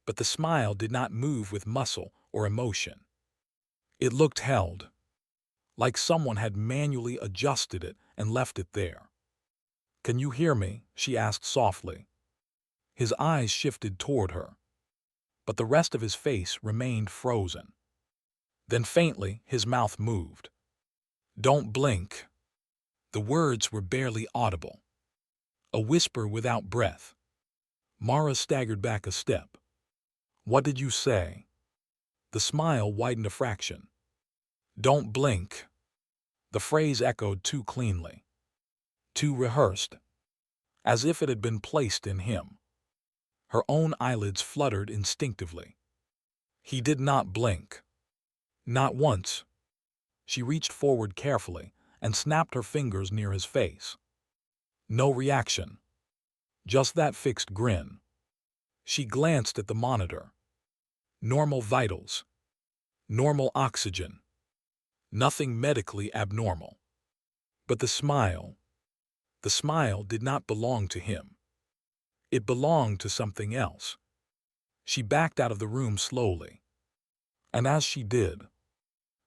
But the smile did not move with muscle or emotion. It looked held, like someone had manually adjusted it and left it there. "Can you hear me?" she asked softly. His eyes shifted toward her, but the rest of his face remained frozen. Then faintly, his mouth moved. "Don't blink." The words were barely audible. A whisper without breath. Mara staggered back a step. "What did you say?" The smile widened a fraction. "Don't blink." The phrase echoed too cleanly, too rehearsed, as if it had been placed in him. Her own eyelids fluttered instinctively. He did not blink. Not once. She reached forward carefully and snapped her fingers near his face. No reaction. Just that fixed grin. She glanced at the monitor. Normal vitals. Normal oxygen. Nothing medically abnormal. But the smile did not belong to him. It belonged to something else. She backed out of the room slowly. And as she did,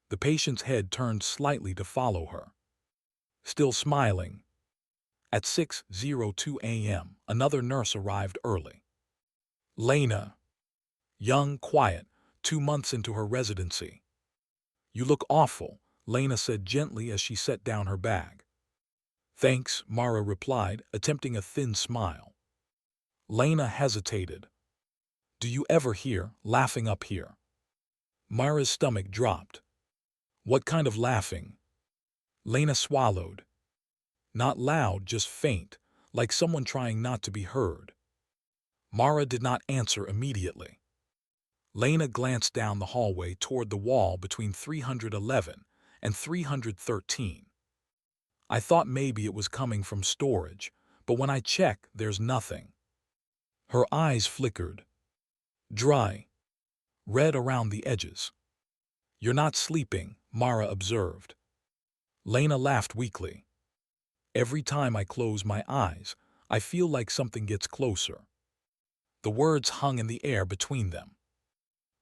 the patient's head turned slightly to follow her. Still smiling, at 6:02 a.m., another nurse arrived early. Lena, young, quiet, 2 months into her residency. "You look awful," Lena said gently as she set down her bag. "Thanks," Mara replied, attempting a thin smile. Lena hesitated. "Do you ever hear laughing up here?" Mara's stomach dropped. "What kind of laughing?" Lena swallowed. "Not loud, just faint, like someone trying not to be heard." Mara did not answer immediately. Lena glanced down the hallway toward the wall between 311 and 313. "I thought maybe it was coming from storage, but when I check, there's nothing." Her eyes flickered. Dry. Red around the edges. "You're not sleeping," Mara observed. Lena laughed weakly. "Every time I close my eyes, I feel like something gets closer." The words hung in the air between them.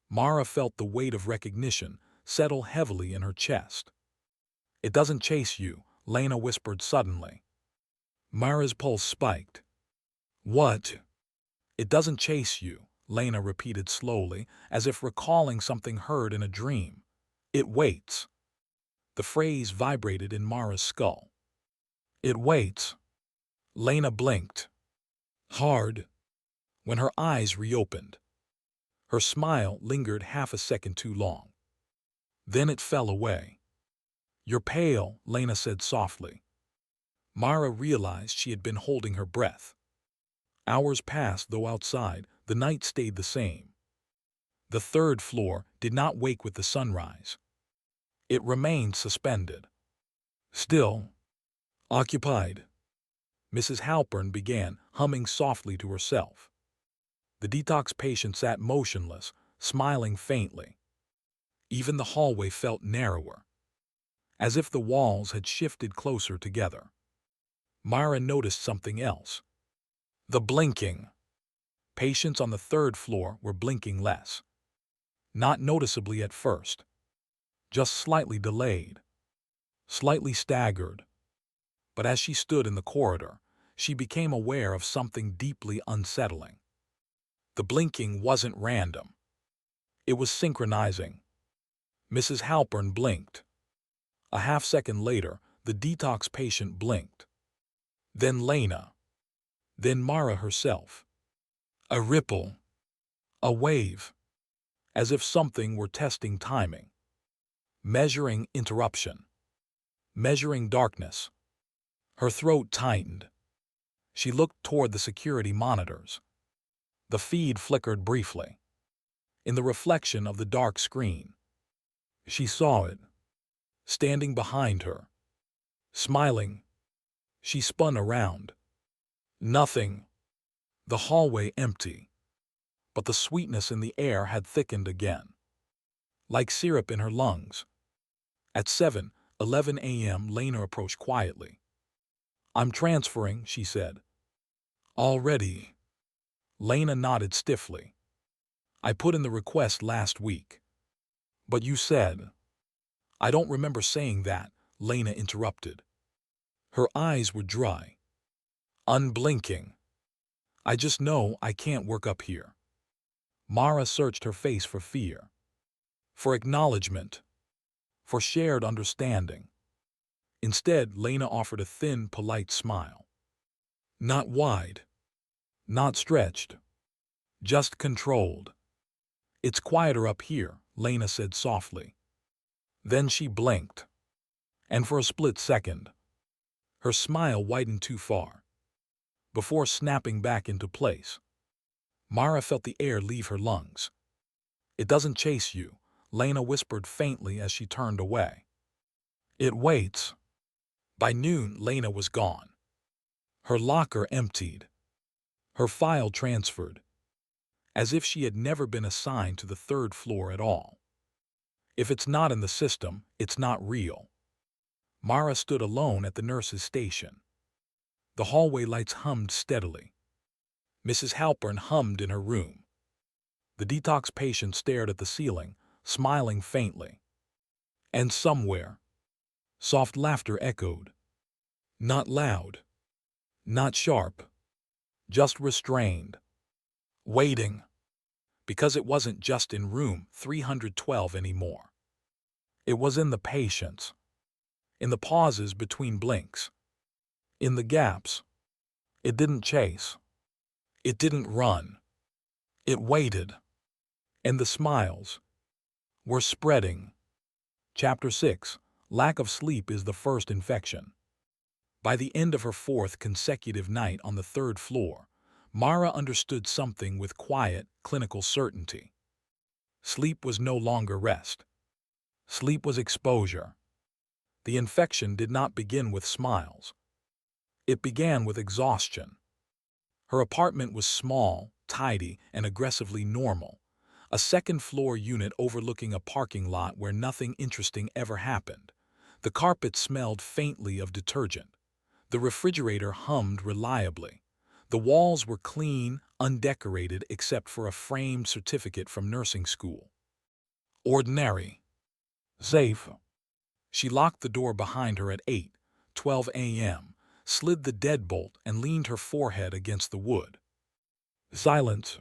Mara felt the weight of recognition settle heavily in her chest. "It doesn't chase you," Lena whispered suddenly. Mara's pulse spiked. "What?" "It doesn't chase you," Lena repeated slowly, as if recalling something heard in a dream. "It waits." The phrase vibrated in Mara's skull. "It waits." Lena blinked. Hard. When her eyes reopened, her smile lingered half a second too long. Then it fell away. "You're pale," Lena said softly. Mara realized she had been holding her breath. Hours passed, though outside, the night stayed the same. The third floor did not wake with the sunrise. It remained suspended. Still. Occupied. Mrs. Halpern began, humming softly to herself. The detox patient sat motionless, smiling faintly. Even the hallway felt narrower, as if the walls had shifted closer together. Mara noticed something else. The blinking. Patients on the third floor were blinking less. Not noticeably at first. Just slightly delayed. Slightly staggered. But as she stood in the corridor, she became aware of something deeply unsettling. The blinking wasn't random. It was synchronizing. Mrs. Halpern blinked. A half-second later, the detox patient blinked. Then Lena. Then Mara herself. A ripple. A wave. As if something were testing timing. Measuring interruption. Measuring darkness. Her throat tightened. She looked toward the security monitors. The feed flickered briefly. In the reflection of the dark screen, she saw it. Standing behind her. Smiling. She spun around. Nothing. The hallway empty. But the sweetness in the air had thickened again. Like syrup in her lungs. At 7:11 a.m. Lena approached quietly. "I'm transferring," she said. "Already?" Lena nodded stiffly. "I put in the request last week." "But you said—" "I don't remember saying that," Lena interrupted. Her eyes were dry. Unblinking. "I just know I can't work up here." Mara searched her face for fear. For acknowledgement. For shared understanding. Instead, Lena offered a thin, polite smile. Not wide. Not stretched. Just controlled. "It's quieter up here," Lena said softly. Then she blinked. And for a split second, her smile widened too far, before snapping back into place. Mara felt the air leave her lungs. "It doesn't chase you," Lena whispered faintly as she turned away. "It waits." By noon, Lena was gone. Her locker emptied. Her file transferred. As if she had never been assigned to the third floor at all. If it's not in the system, it's not real. Mara stood alone at the nurse's station. The hallway lights hummed steadily. Mrs. Halpern hummed in her room. The detox patient stared at the ceiling, smiling faintly. And somewhere, soft laughter echoed. Not loud, not sharp, just restrained. Waiting. Because it wasn't just in room 312 anymore. It was in the patience, in the pauses between blinks, in the gaps. It didn't chase. It didn't run. It waited. And the smiles were spreading. Chapter 6. Lack of sleep is the first infection. By the end of her fourth consecutive night on the third floor, Mara understood something with quiet, clinical certainty. Sleep was no longer rest. Sleep was exposure. The infection did not begin with smiles. It began with exhaustion. Her apartment was small, tidy, and aggressively normal, a second-floor unit overlooking a parking lot where nothing interesting ever happened. The carpet smelled faintly of detergent. The refrigerator hummed reliably. The walls were clean, undecorated except for a framed certificate from nursing school. Ordinary. Safe. She locked the door behind her at 8:12 a.m., slid the deadbolt and leaned her forehead against the wood. Silence.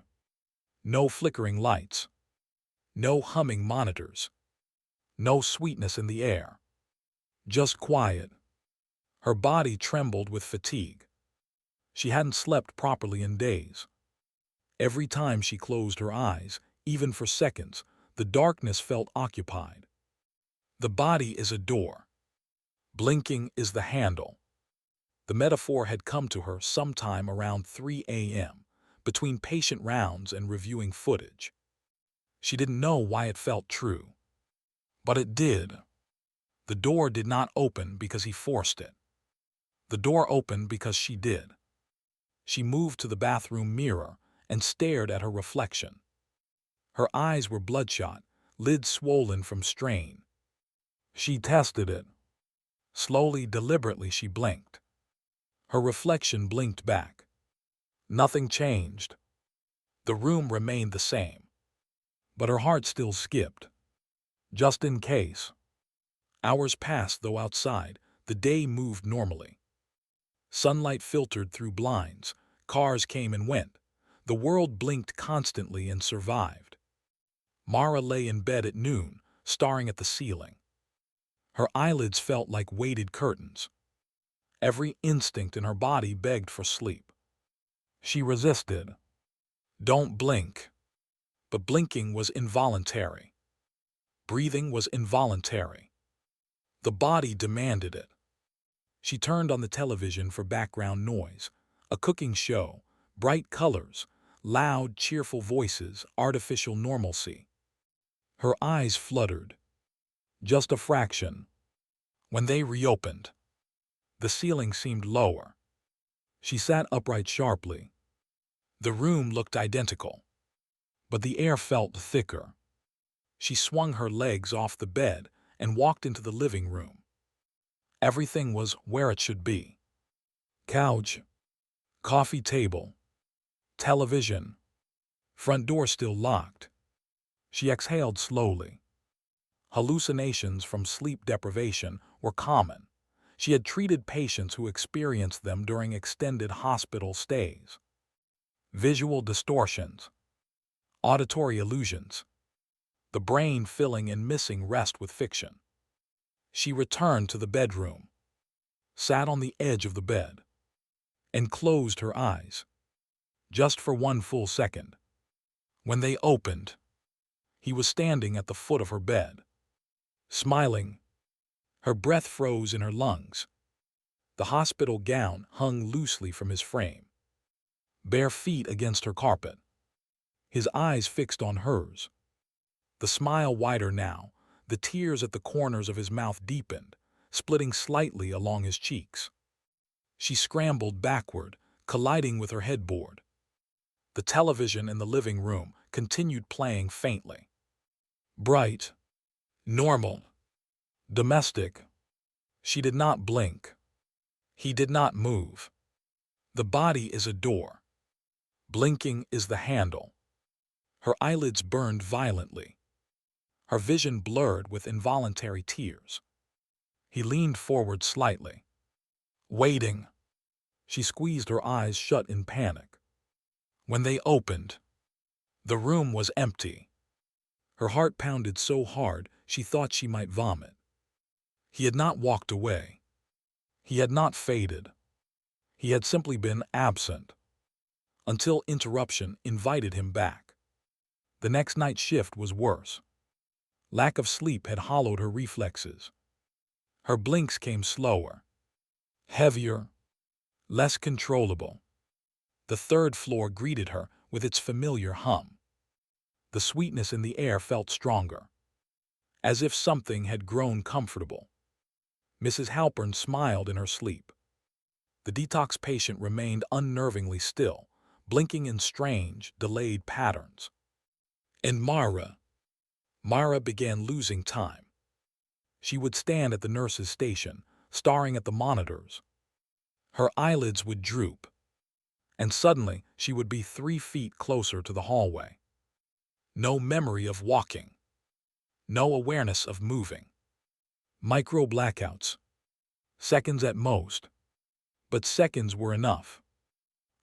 No flickering lights. No humming monitors. No sweetness in the air. Just quiet. Her body trembled with fatigue. She hadn't slept properly in days. Every time she closed her eyes, even for seconds, the darkness felt occupied. The body is a door. Blinking is the handle. The metaphor had come to her sometime around 3 a.m., between patient rounds and reviewing footage. She didn't know why it felt true. But it did. The door did not open because he forced it. The door opened because she did. She moved to the bathroom mirror and stared at her reflection. Her eyes were bloodshot, lids swollen from strain. She tested it. Slowly, deliberately, she blinked. Her reflection blinked back. Nothing changed. The room remained the same. But her heart still skipped. Just in case. Hours passed, though outside, the day moved normally. Sunlight filtered through blinds, cars came and went. The world blinked constantly and survived. Mara lay in bed at noon, staring at the ceiling. Her eyelids felt like weighted curtains. Every instinct in her body begged for sleep. She resisted. Don't blink. But blinking was involuntary. Breathing was involuntary. The body demanded it. She turned on the television for background noise, a cooking show, bright colors, loud, cheerful voices, artificial normalcy. Her eyes fluttered. Just a fraction. When they reopened, the ceiling seemed lower. She sat upright sharply. The room looked identical, but the air felt thicker. She swung her legs off the bed and walked into the living room. Everything was where it should be. Couch, coffee table, television, front door still locked. She exhaled slowly. Hallucinations from sleep deprivation were common. She had treated patients who experienced them during extended hospital stays. Visual distortions, auditory illusions, the brain filling and missing rest with fiction. She returned to the bedroom, sat on the edge of the bed, and closed her eyes. Just for one full second. When they opened, he was standing at the foot of her bed, smiling. Her breath froze in her lungs. The hospital gown hung loosely from his frame, bare feet against her carpet. His eyes fixed on hers. The smile wider now, the tears at the corners of his mouth deepened, splitting slightly along his cheeks. She scrambled backward, colliding with her headboard. The television in the living room continued playing faintly. Bright, normal, domestic. She did not blink. He did not move. The body is a door. Blinking is the handle. Her eyelids burned violently, her vision blurred with involuntary tears. He leaned forward slightly. Waiting. She squeezed her eyes shut in panic. When they opened, the room was empty. Her heart pounded so hard she thought she might vomit. He had not walked away. He had not faded. He had simply been absent, until interruption invited him back. The next night shift was worse. Lack of sleep had hollowed her reflexes. Her blinks came slower, heavier, less controllable. The third floor greeted her with its familiar hum. The sweetness in the air felt stronger, as if something had grown comfortable. Mrs. Halpern smiled in her sleep. The detox patient remained unnervingly still, blinking in strange, delayed patterns. And Mara began losing time. She would stand at the nurse's station, staring at the monitors. Her eyelids would droop, and suddenly she would be 3 feet closer to the hallway. No memory of walking. No awareness of moving. Micro blackouts. Seconds at most. But seconds were enough.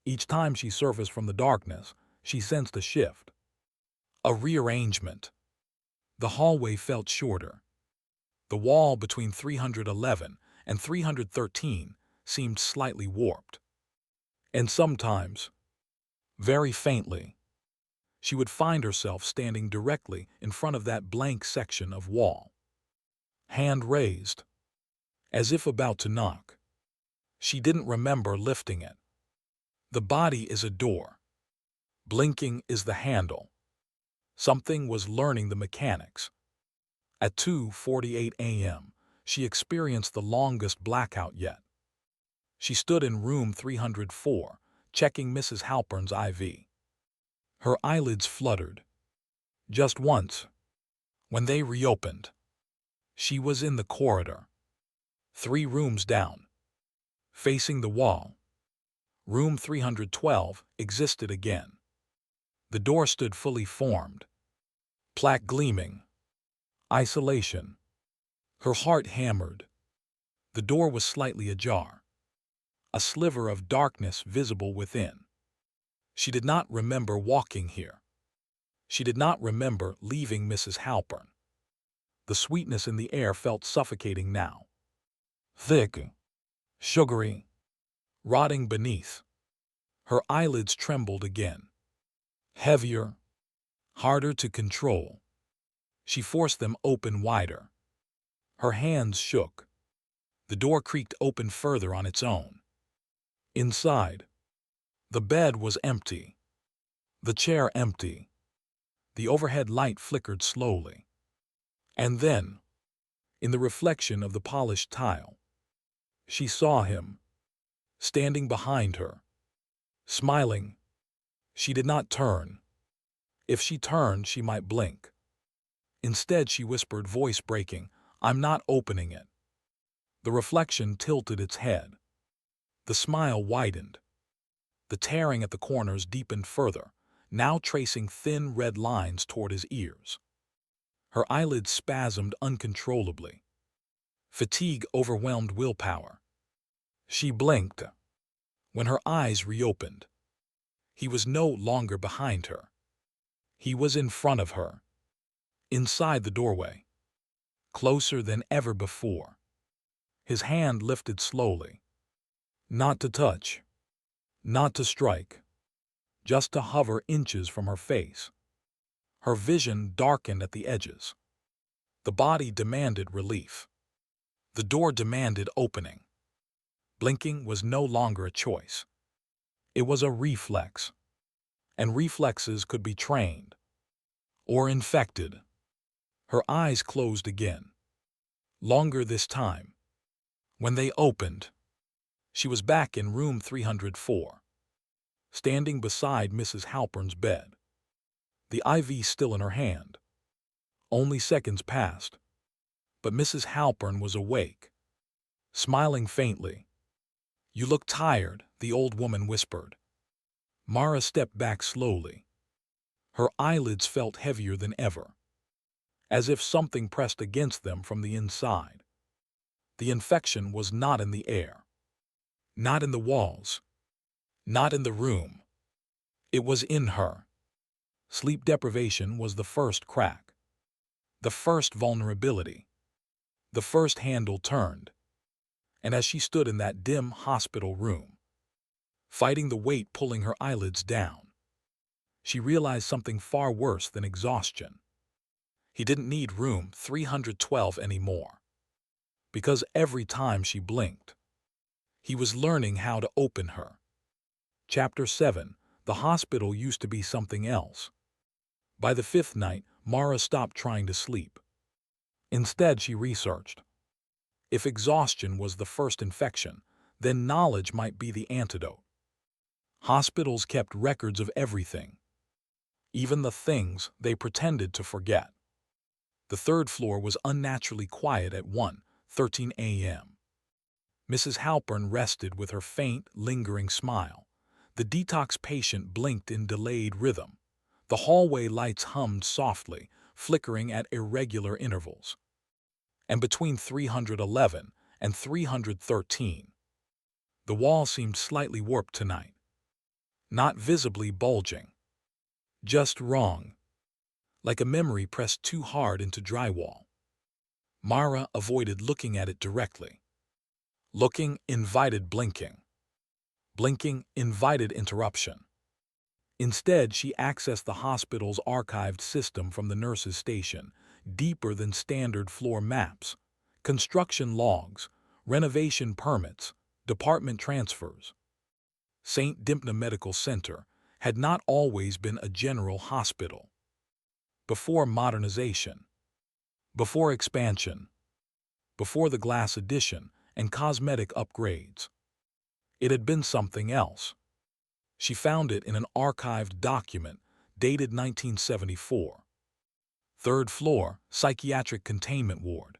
Each time she surfaced from the darkness, she sensed a shift. A rearrangement. The hallway felt shorter. The wall between 311 and 313 seemed slightly warped. And sometimes, very faintly, she would find herself standing directly in front of that blank section of wall. Hand raised, as if about to knock. She didn't remember lifting it. The body is a door. Blinking is the handle. Something was learning the mechanics. At 2:48 a.m., she experienced the longest blackout yet. She stood in room 304, checking Mrs. Halpern's IV. Her eyelids fluttered. Just once. When they reopened, she was in the corridor. 3 rooms down. Facing the wall. Room 312 existed again. The door stood fully formed. Plaque gleaming. Isolation. Her heart hammered. The door was slightly ajar. A sliver of darkness visible within. She did not remember walking here. She did not remember leaving Mrs. Halpern. The sweetness in the air felt suffocating now. Thick, sugary, rotting beneath. Her eyelids trembled again. Heavier, harder to control. She forced them open wider. Her hands shook. The door creaked open further on its own. Inside, the bed was empty. The chair empty. The overhead light flickered slowly. And then, in the reflection of the polished tile, she saw him, standing behind her, smiling. She did not turn. If she turned, she might blink. Instead, she whispered, voice breaking, "I'm not opening it." The reflection tilted its head. The smile widened. The tearing at the corners deepened further, now tracing thin red lines toward his ears. Her eyelids spasmed uncontrollably. Fatigue overwhelmed willpower. She blinked. When her eyes reopened, he was no longer behind her. He was in front of her, inside the doorway, closer than ever before. His hand lifted slowly. Not to touch, not to strike, just to hover inches from her face. Her vision darkened at the edges. The body demanded relief. The door demanded opening. Blinking was no longer a choice. It was a reflex. And reflexes could be trained. Or infected. Her eyes closed again. Longer this time. When they opened, she was back in room 304, standing beside Mrs. Halpern's bed. The IV still in her hand. Only seconds passed, but Mrs. Halpern was awake, smiling faintly. "You look tired," the old woman whispered. Mara stepped back slowly. Her eyelids felt heavier than ever, as if something pressed against them from the inside. The infection was not in the air, not in the walls, not in the room. It was in her. Sleep deprivation was the first crack, the first vulnerability, the first handle turned. And as she stood in that dim hospital room, fighting the weight pulling her eyelids down, she realized something far worse than exhaustion. He didn't need room 312 anymore, because every time she blinked, he was learning how to open her. Chapter 7. The hospital used to be something else. By the fifth night, Mara stopped trying to sleep. Instead, she researched. If exhaustion was the first infection, then knowledge might be the antidote. Hospitals kept records of everything, even the things they pretended to forget. The third floor was unnaturally quiet at 1:13 a.m. Mrs. Halpern rested with her faint, lingering smile. The detox patient blinked in delayed rhythm. The hallway lights hummed softly, flickering at irregular intervals. And between 311 and 313, the wall seemed slightly warped tonight. Not visibly bulging, just wrong, like a memory pressed too hard into drywall. Mara avoided looking at it directly. Looking invited blinking. Blinking invited interruption. Instead, she accessed the hospital's archived system from the nurse's station, deeper than standard floor maps, construction logs, renovation permits, department transfers. Saint Dympna Medical Center had not always been a general hospital. Before modernization, before expansion, before the glass addition and cosmetic upgrades, it had been something else. She found it in an archived document dated 1974. Third floor, psychiatric containment ward.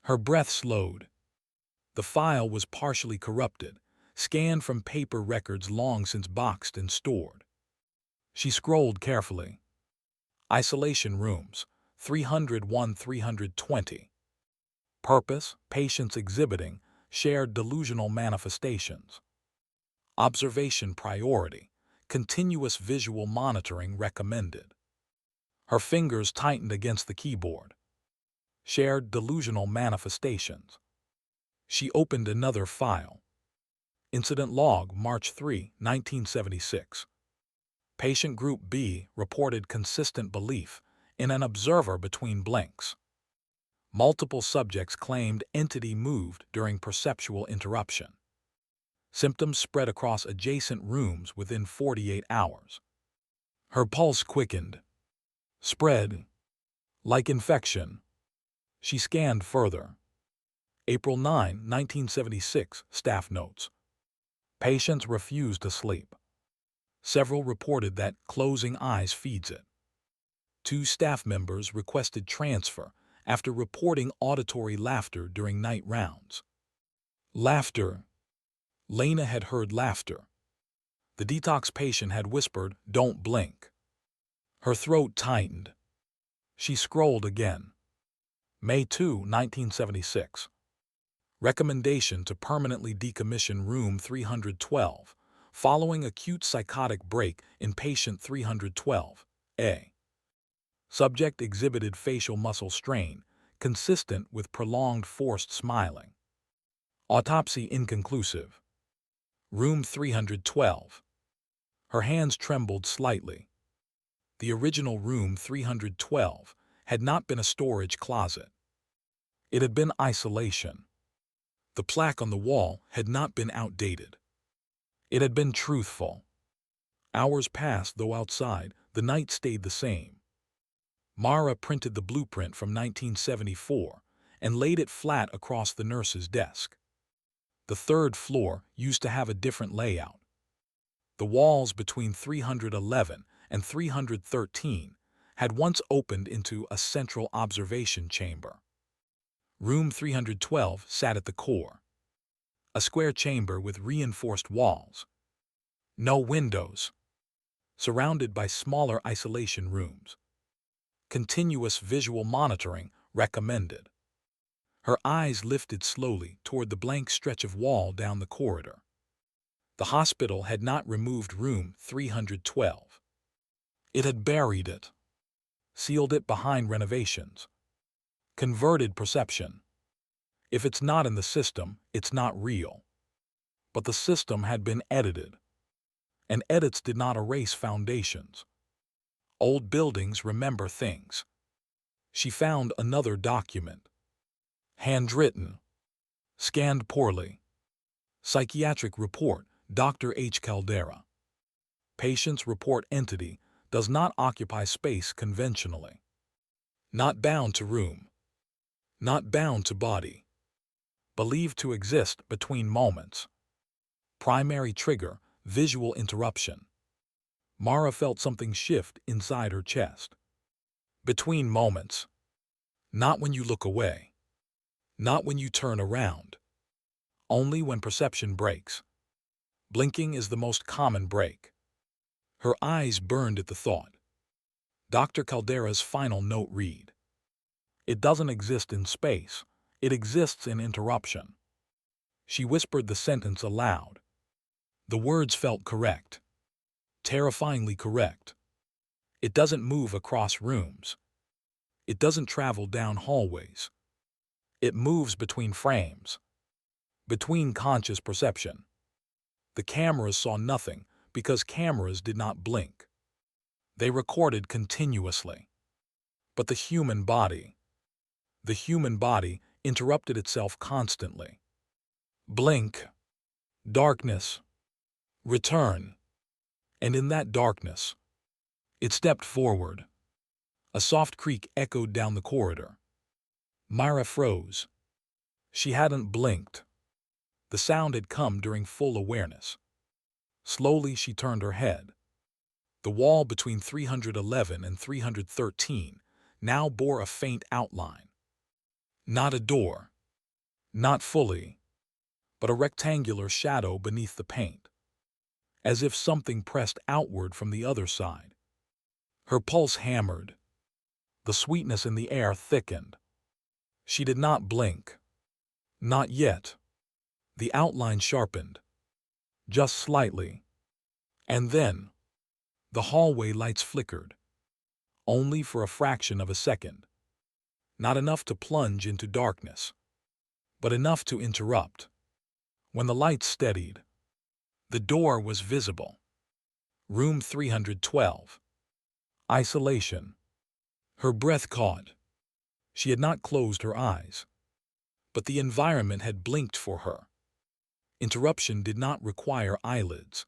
Her breath slowed. The file was partially corrupted, scanned from paper records long since boxed and stored. She scrolled carefully. Isolation rooms, 301-320. Purpose, patients exhibiting shared delusional manifestations. Observation priority, continuous visual monitoring recommended. Her fingers tightened against the keyboard. Shared delusional manifestations. She opened another file. Incident log, March 3, 1976. Patient Group B reported consistent belief in an observer between blinks. Multiple subjects claimed entity moved during perceptual interruption. Symptoms spread across adjacent rooms within 48 hours. Her pulse quickened. Spread. Like infection. She scanned further. April 9, 1976, staff notes. Patients refused to sleep. Several reported that closing eyes feeds it. 2 staff members requested transfer after reporting auditory laughter during night rounds. Laughter. Lena had heard laughter. The detox patient had whispered, "Don't blink." Her throat tightened. She scrolled again. May 2, 1976. Recommendation to permanently decommission room 312, following acute psychotic break in patient 312A. Subject exhibited facial muscle strain, consistent with prolonged forced smiling. Autopsy inconclusive. Room 312. Her hands trembled slightly. The original room 312 had not been a storage closet. It had been isolation. The plaque on the wall had not been outdated. It had been truthful. Hours passed, though outside, the night stayed the same. Mara printed the blueprint from 1974 and laid it flat across the nurse's desk. The third floor used to have a different layout. The walls between 311 and 313 had once opened into a central observation chamber. Room 312 sat at the core. A square chamber with reinforced walls. No windows. surrounded by smaller isolation rooms. Continuous visual monitoring recommended. Her eyes lifted slowly toward the blank stretch of wall down the corridor. The hospital had not removed room 312. It had buried it, sealed it behind renovations, converted perception. If it's not in the system, it's not real. But the system had been edited, and edits did not erase foundations. Old buildings remember things. She found another document. Handwritten. Scanned poorly. Psychiatric report, Dr. H. Caldera. Patient's report entity does not occupy space conventionally. Not bound to room. Not bound to body. Believed to exist between moments. Primary trigger, visual interruption. Mara felt something shift inside her chest. Between moments. Not when you look away. Not when you turn around. Only when perception breaks. Blinking is the most common break. Her eyes burned at the thought. Dr. Caldera's final note read, "It doesn't exist in space. It exists in interruption." She whispered the sentence aloud. The words felt correct. Terrifyingly correct. It doesn't move across rooms. It doesn't travel down hallways. It moves between frames. Between conscious perception. The cameras saw nothing because cameras did not blink. They recorded continuously. But the human body interrupted itself constantly. Blink. Darkness. Return. And in that darkness, it stepped forward. A soft creak echoed down the corridor. Mara froze. She hadn't blinked. The sound had come during full awareness. Slowly she turned her head. The wall between 311 and 313 now bore a faint outline. Not a door. Not fully. But a rectangular shadow beneath the paint. As if something pressed outward from the other side. Her pulse hammered. The sweetness in the air thickened. She did not blink. Not yet. The outline sharpened. Just slightly. And then, the hallway lights flickered. Only for a fraction of a second. Not enough to plunge into darkness. But enough to interrupt. When the lights steadied, the door was visible. Room 312. Isolation. Her breath caught. She had not closed her eyes. But the environment had blinked for her. Interruption did not require eyelids.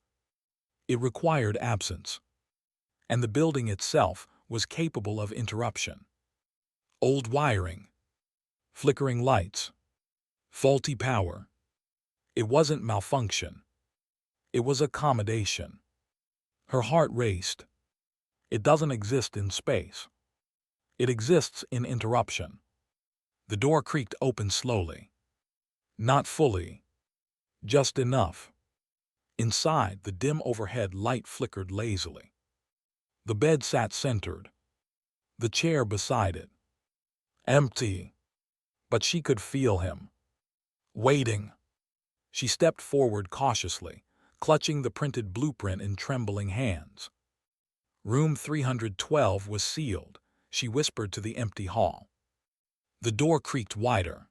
It required absence. And the building itself was capable of interruption. Old wiring. Flickering lights. Faulty power. It wasn't malfunction. It was accommodation. Her heart raced. It doesn't exist in space. It exists in interruption. The door creaked open slowly. Not fully. Just enough. Inside, the dim overhead light flickered lazily. The bed sat centered. The chair beside it. Empty. But she could feel him. Waiting. She stepped forward cautiously, clutching the printed blueprint in trembling hands. Room 312 was sealed, she whispered to the empty hall. The door creaked wider.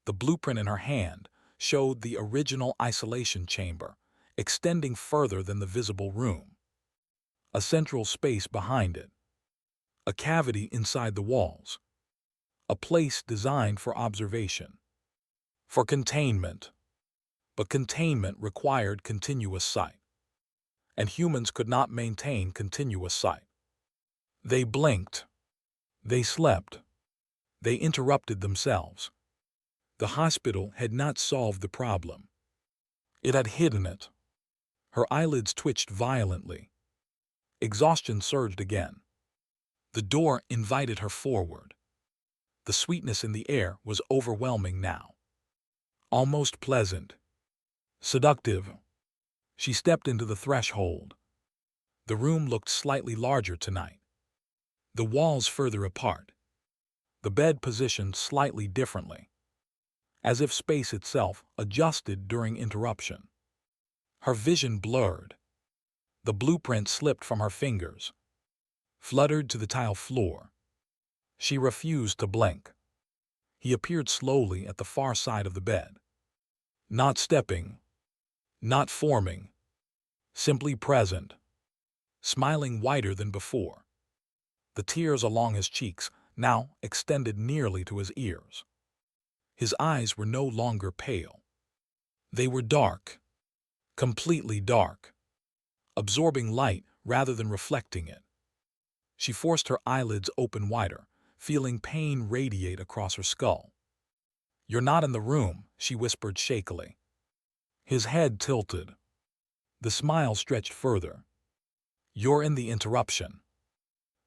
The blueprint in her hand showed the original isolation chamber, extending further than the visible room. A central space behind it. A cavity inside the walls. A place designed for observation. For containment. But containment required continuous sight. And humans could not maintain continuous sight. They blinked. They slept. They interrupted themselves. The hospital had not solved the problem. It had hidden it. Her eyelids twitched violently. Exhaustion surged again. The door invited her forward. The sweetness in the air was overwhelming now. Almost pleasant. Seductive. She stepped into the threshold. The room looked slightly larger tonight. The walls further apart. The bed positioned slightly differently, as if space itself adjusted during interruption. Her vision blurred. The blueprint slipped from her fingers, fluttered to the tile floor. She refused to blink. He appeared slowly at the far side of the bed. Not stepping, not forming, simply present, smiling wider than before. The tears along his cheeks now extended nearly to his ears. His eyes were no longer pale. They were dark, completely dark, absorbing light rather than reflecting it. She forced her eyelids open wider, feeling pain radiate across her skull. "You're not in the room," she whispered shakily. His head tilted. The smile stretched further. "You're in the interruption."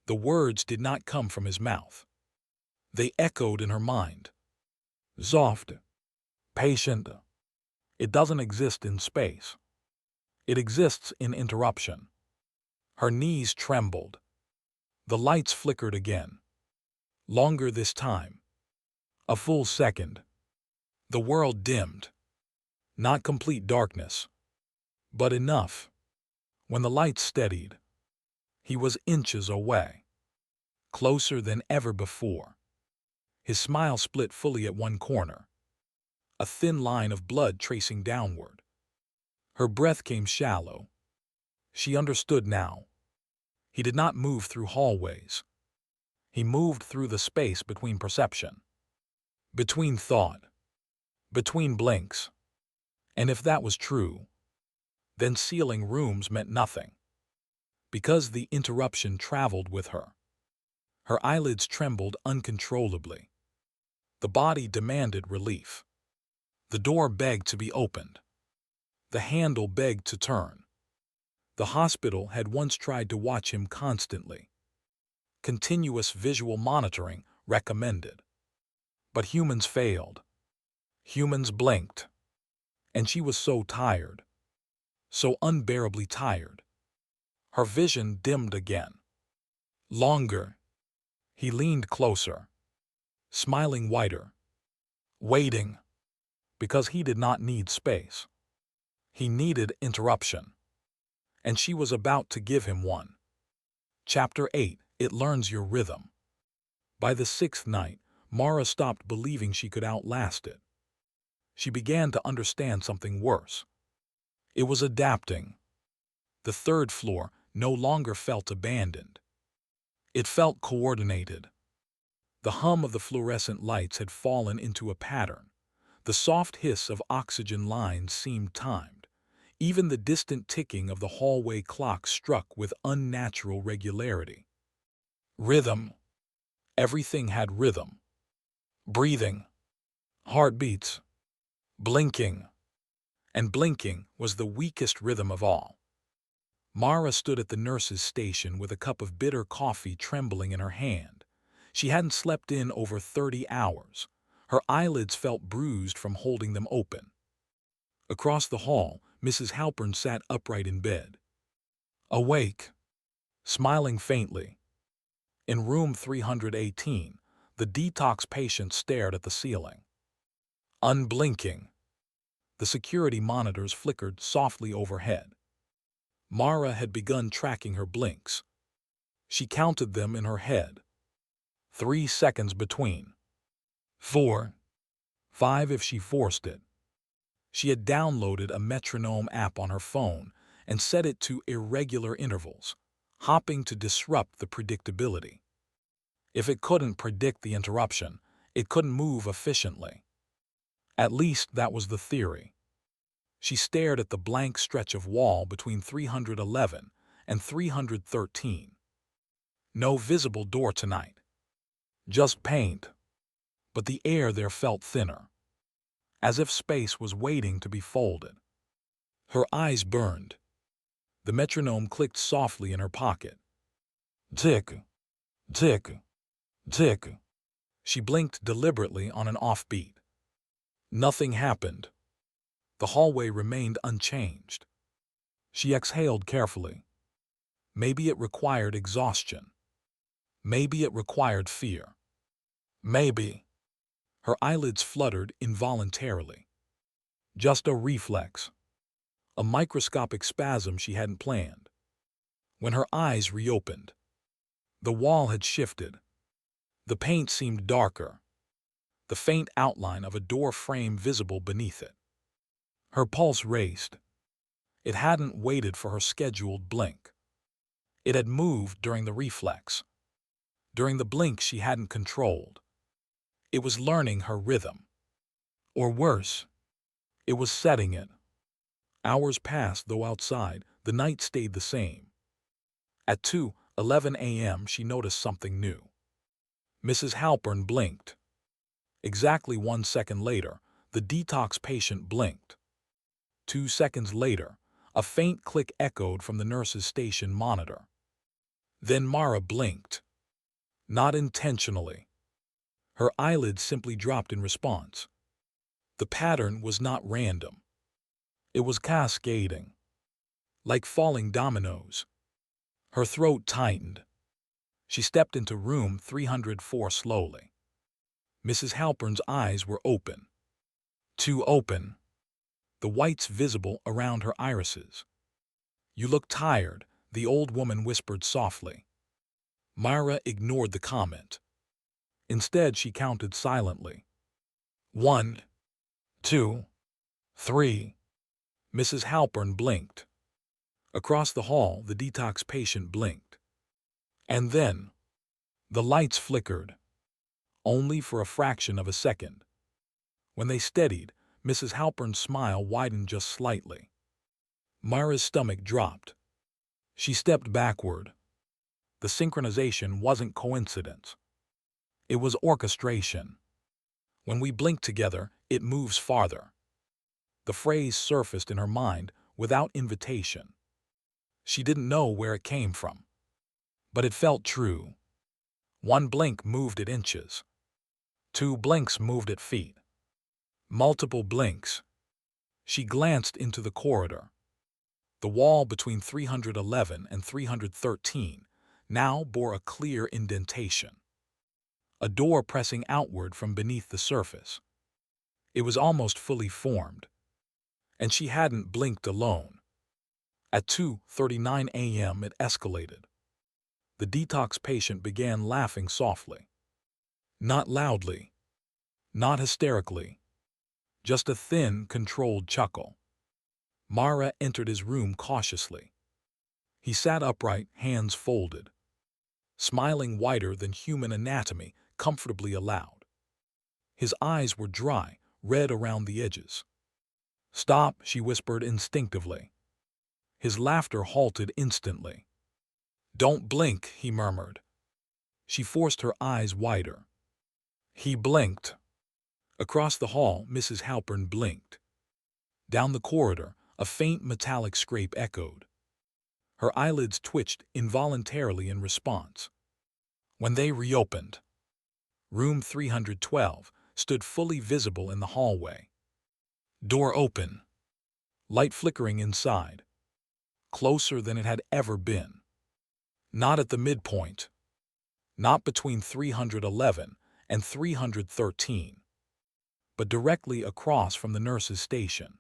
The words did not come from his mouth. They echoed in her mind. Soft, patient. It doesn't exist in space. It exists in interruption. Her knees trembled. The lights flickered again. Longer this time. A full second. The world dimmed. Not complete darkness, but enough. When the lights steadied, he was inches away, closer than ever before. His smile split fully at one corner, a thin line of blood tracing downward. Her breath came shallow. She understood now. He did not move through hallways. He moved through the space between perception, between thought, between blinks. And if that was true, then sealing rooms meant nothing. Because the interruption traveled with her. Her eyelids trembled uncontrollably. The body demanded relief. The door begged to be opened. The handle begged to turn. The hospital had once tried to watch him constantly. Continuous visual monitoring recommended. But humans failed. Humans blinked. And she was so tired. So unbearably tired. Her vision dimmed again. Longer. He leaned closer, smiling wider, waiting, because he did not need space. He needed interruption. And she was about to give him one. Chapter 8. It learns your rhythm. By the 6th night, Mara stopped believing she could outlast it. She began to understand something worse. It was adapting. The 3rd floor no longer felt abandoned. It felt coordinated. The hum of the fluorescent lights had fallen into a pattern. The soft hiss of oxygen lines seemed timed. Even the distant ticking of the hallway clock struck with unnatural regularity. Rhythm. Everything had rhythm. Breathing. Heartbeats. Blinking. And blinking was the weakest rhythm of all. Mara stood at the nurse's station with a cup of bitter coffee trembling in her hand. She hadn't slept in over 30 hours. Her eyelids felt bruised from holding them open. Across the hall, Mrs. Halpern sat upright in bed. Awake. Smiling faintly. In room 318, the detox patient stared at the ceiling. Unblinking. The security monitors flickered softly overhead. Mara had begun tracking her blinks. She counted them in her head. 3 seconds between. 4. 5 if she forced it. She had downloaded a metronome app on her phone and set it to irregular intervals, hopping to disrupt the predictability. If it couldn't predict the interruption, it couldn't move efficiently. At least that was the theory. She stared at the blank stretch of wall between 311 and 313. No visible door tonight. Just paint. But the air there felt thinner, as if space was waiting to be folded. Her eyes burned. The metronome clicked softly in her pocket. Tick, tick, tick. She blinked deliberately on an offbeat. Nothing happened. The hallway remained unchanged. She exhaled carefully. Maybe it required exhaustion. Maybe it required fear. Maybe. Her eyelids fluttered involuntarily. Just a reflex. A microscopic spasm she hadn't planned. When her eyes reopened, the wall had shifted. The paint seemed darker, the faint outline of a door frame visible beneath it. Her pulse raced. It hadn't waited for her scheduled blink. It had moved during the reflex, during the blink she hadn't controlled. It was learning her rhythm. Or worse, it was setting it. Hours passed, though outside, the night stayed the same. At 2:11 a.m. she noticed something new. Mrs. Halpern blinked. Exactly 1 second later, the detox patient blinked. 2 seconds later, a faint click echoed from the nurse's station monitor. Then Mara blinked. Not intentionally. Her eyelids simply dropped in response. The pattern was not random. It was cascading. Like falling dominoes. Her throat tightened. She stepped into room 304 slowly. Mrs. Halpern's eyes were open. Too open. The whites visible around her irises. "You look tired," the old woman whispered softly. Mara ignored the comment. Instead, she counted silently. 1, 2, 3. Mrs. Halpern blinked. Across the hall, the detox patient blinked. And then, the lights flickered. Only for a fraction of a second. When they steadied, Mrs. Halpern's smile widened just slightly. Mara's stomach dropped. She stepped backward. The synchronization wasn't coincidence. It was orchestration. When we blink together, it moves farther. The phrase surfaced in her mind without invitation. She didn't know where it came from. But it felt true. 1 blink moved it inches. 2 blinks moved it feet. Multiple blinks. She glanced into the corridor. The wall between 311 and 313 now bore a clear indentation. A door pressing outward from beneath the surface. It was almost fully formed. And she hadn't blinked alone. At 2:39 a.m. it escalated. The detox patient began laughing softly. Not loudly. Not hysterically. Just a thin, controlled chuckle. Mara entered his room cautiously. He sat upright, hands folded. Smiling wider than human anatomy comfortably allowed. His eyes were dry, red around the edges. "Stop," she whispered instinctively. His laughter halted instantly. "Don't blink," he murmured. She forced her eyes wider. He blinked. Across the hall, Mrs. Halpern blinked. Down the corridor, a faint metallic scrape echoed. Her eyelids twitched involuntarily in response. When they reopened, room 312 stood fully visible in the hallway. Door open. Light flickering inside. Closer than it had ever been. Not at the midpoint. Not between 311 and 313. But directly across from the nurse's station.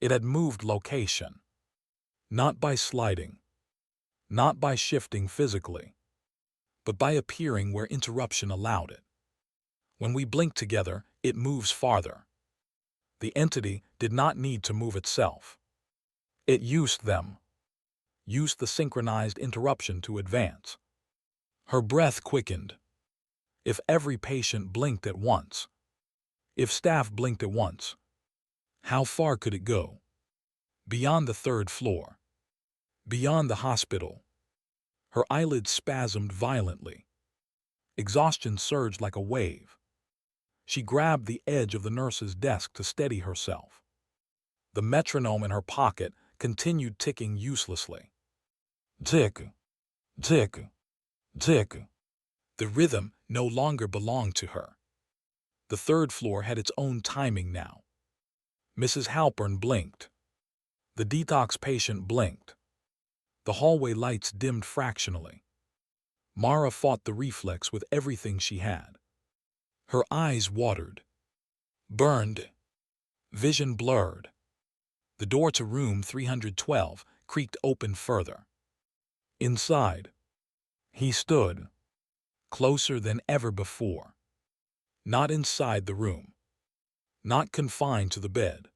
It had moved location. Not by sliding. Not by shifting physically. But by appearing where interruption allowed it. When we blink together, it moves farther. The entity did not need to move itself. It used them. Used the synchronized interruption to advance. Her breath quickened. If every patient blinked at once. If staff blinked at once. How far could it go? Beyond the 3rd floor. Beyond the hospital. Her eyelids spasmed violently. Exhaustion surged like a wave. She grabbed the edge of the nurse's desk to steady herself. The metronome in her pocket continued ticking uselessly. Tick, tick, tick. The rhythm no longer belonged to her. The 3rd floor had its own timing now. Mrs. Halpern blinked. The detox patient blinked. The hallway lights dimmed fractionally. Mara fought the reflex with everything she had. Her eyes watered, burned, vision blurred. The door to room 312 creaked open further. Inside, he stood, closer than ever before. Not inside the room, not confined to the bed.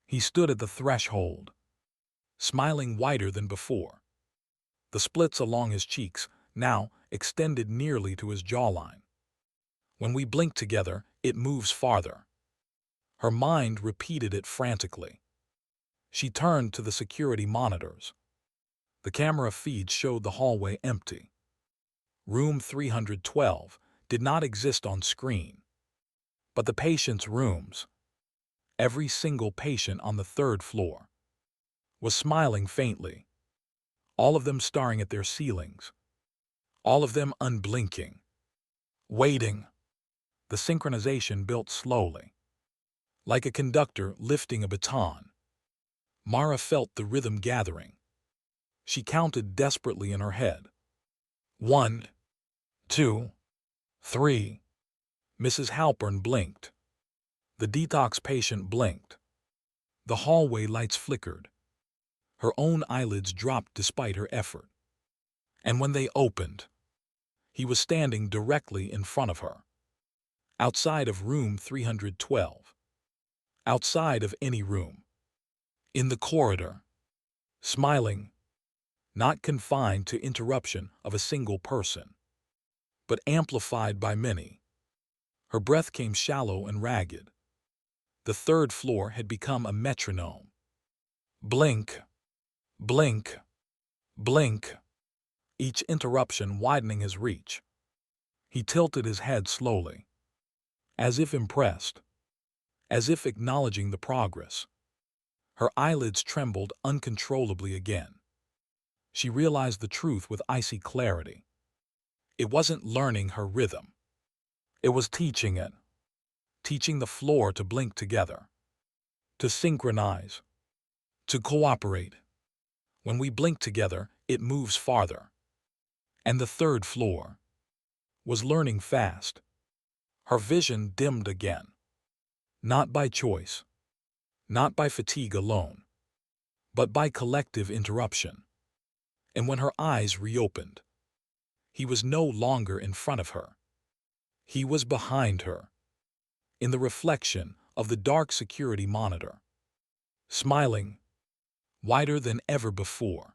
He stood at the threshold, smiling wider than before. The splits along his cheeks now extended nearly to his jawline. When we blink together, it moves farther. Her mind repeated it frantically. She turned to the security monitors. The camera feeds showed the hallway empty. Room 312 did not exist on screen. But the patients' rooms, every single patient on the third floor, was smiling faintly. All of them staring at their ceilings. All of them unblinking. Waiting. The synchronization built slowly. Like a conductor lifting a baton. Mara felt the rhythm gathering. She counted desperately in her head. 1, 2, 3. Mrs. Halpern blinked. The detox patient blinked. The hallway lights flickered. Her own eyelids dropped despite her effort. And when they opened, he was standing directly in front of her. Outside of room 312. Outside of any room. In the corridor. Smiling. Not confined to interruption of a single person, but amplified by many. Her breath came shallow and ragged. The third floor had become a metronome. Blink, blink, blink, each interruption widening his reach. He tilted his head slowly, as if impressed, as if acknowledging the progress. Her eyelids trembled uncontrollably again. She realized the truth with icy clarity. It wasn't learning her rhythm. It was teaching it. Teaching the floor to blink together. To synchronize. To cooperate. When we blink together, it moves farther. And the third floor was learning fast. Her vision dimmed again. Not by choice. Not by fatigue alone. But by collective interruption. And when her eyes reopened, he was no longer in front of her. He was behind her, in the reflection of the dark security monitor, smiling, wider than ever before.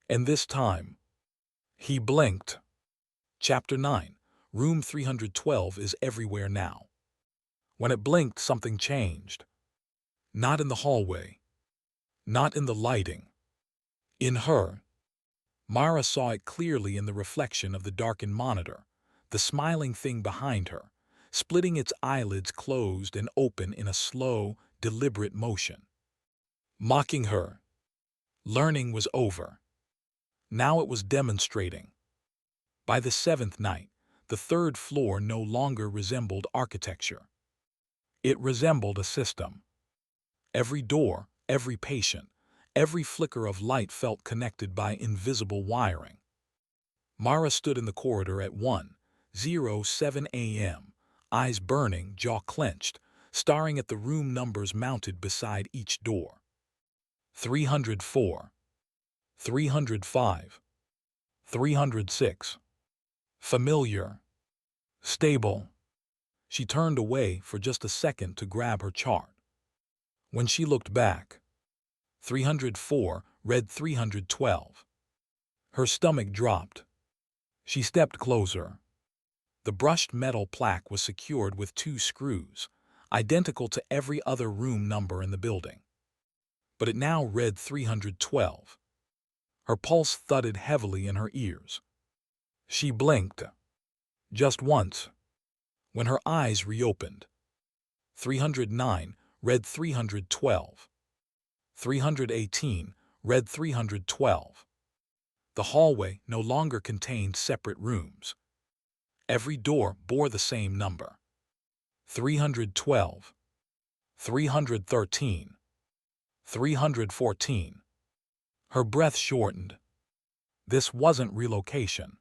And this time, he blinked. Chapter 9. Room 312 is everywhere now. When it blinked, something changed. Not in the hallway. Not in the lighting. In her. Mara saw it clearly in the reflection of the darkened monitor, the smiling thing behind her, splitting its eyelids closed and open in a slow, deliberate motion. Mocking her. Learning was over. Now it was demonstrating. By the seventh night, the third floor no longer resembled architecture. It resembled a system. Every door, every patient, every flicker of light felt connected by invisible wiring. Mara stood in the corridor at 1:07 a.m., eyes burning, jaw clenched, staring at the room numbers mounted beside each door. 304, 305, 306. Familiar. Stable. She turned away for just a second to grab her chart. When she looked back, 304 read 312. Her stomach dropped. She stepped closer. The brushed metal plaque was secured with 2 screws, identical to every other room number in the building. But it now read 312. Her pulse thudded heavily in her ears. She blinked. Just once. When her eyes reopened, 309 read 312. 318 read 312. The hallway no longer contained separate rooms. Every door bore the same number. 312, 313, 314. Her breath shortened. This wasn't relocation.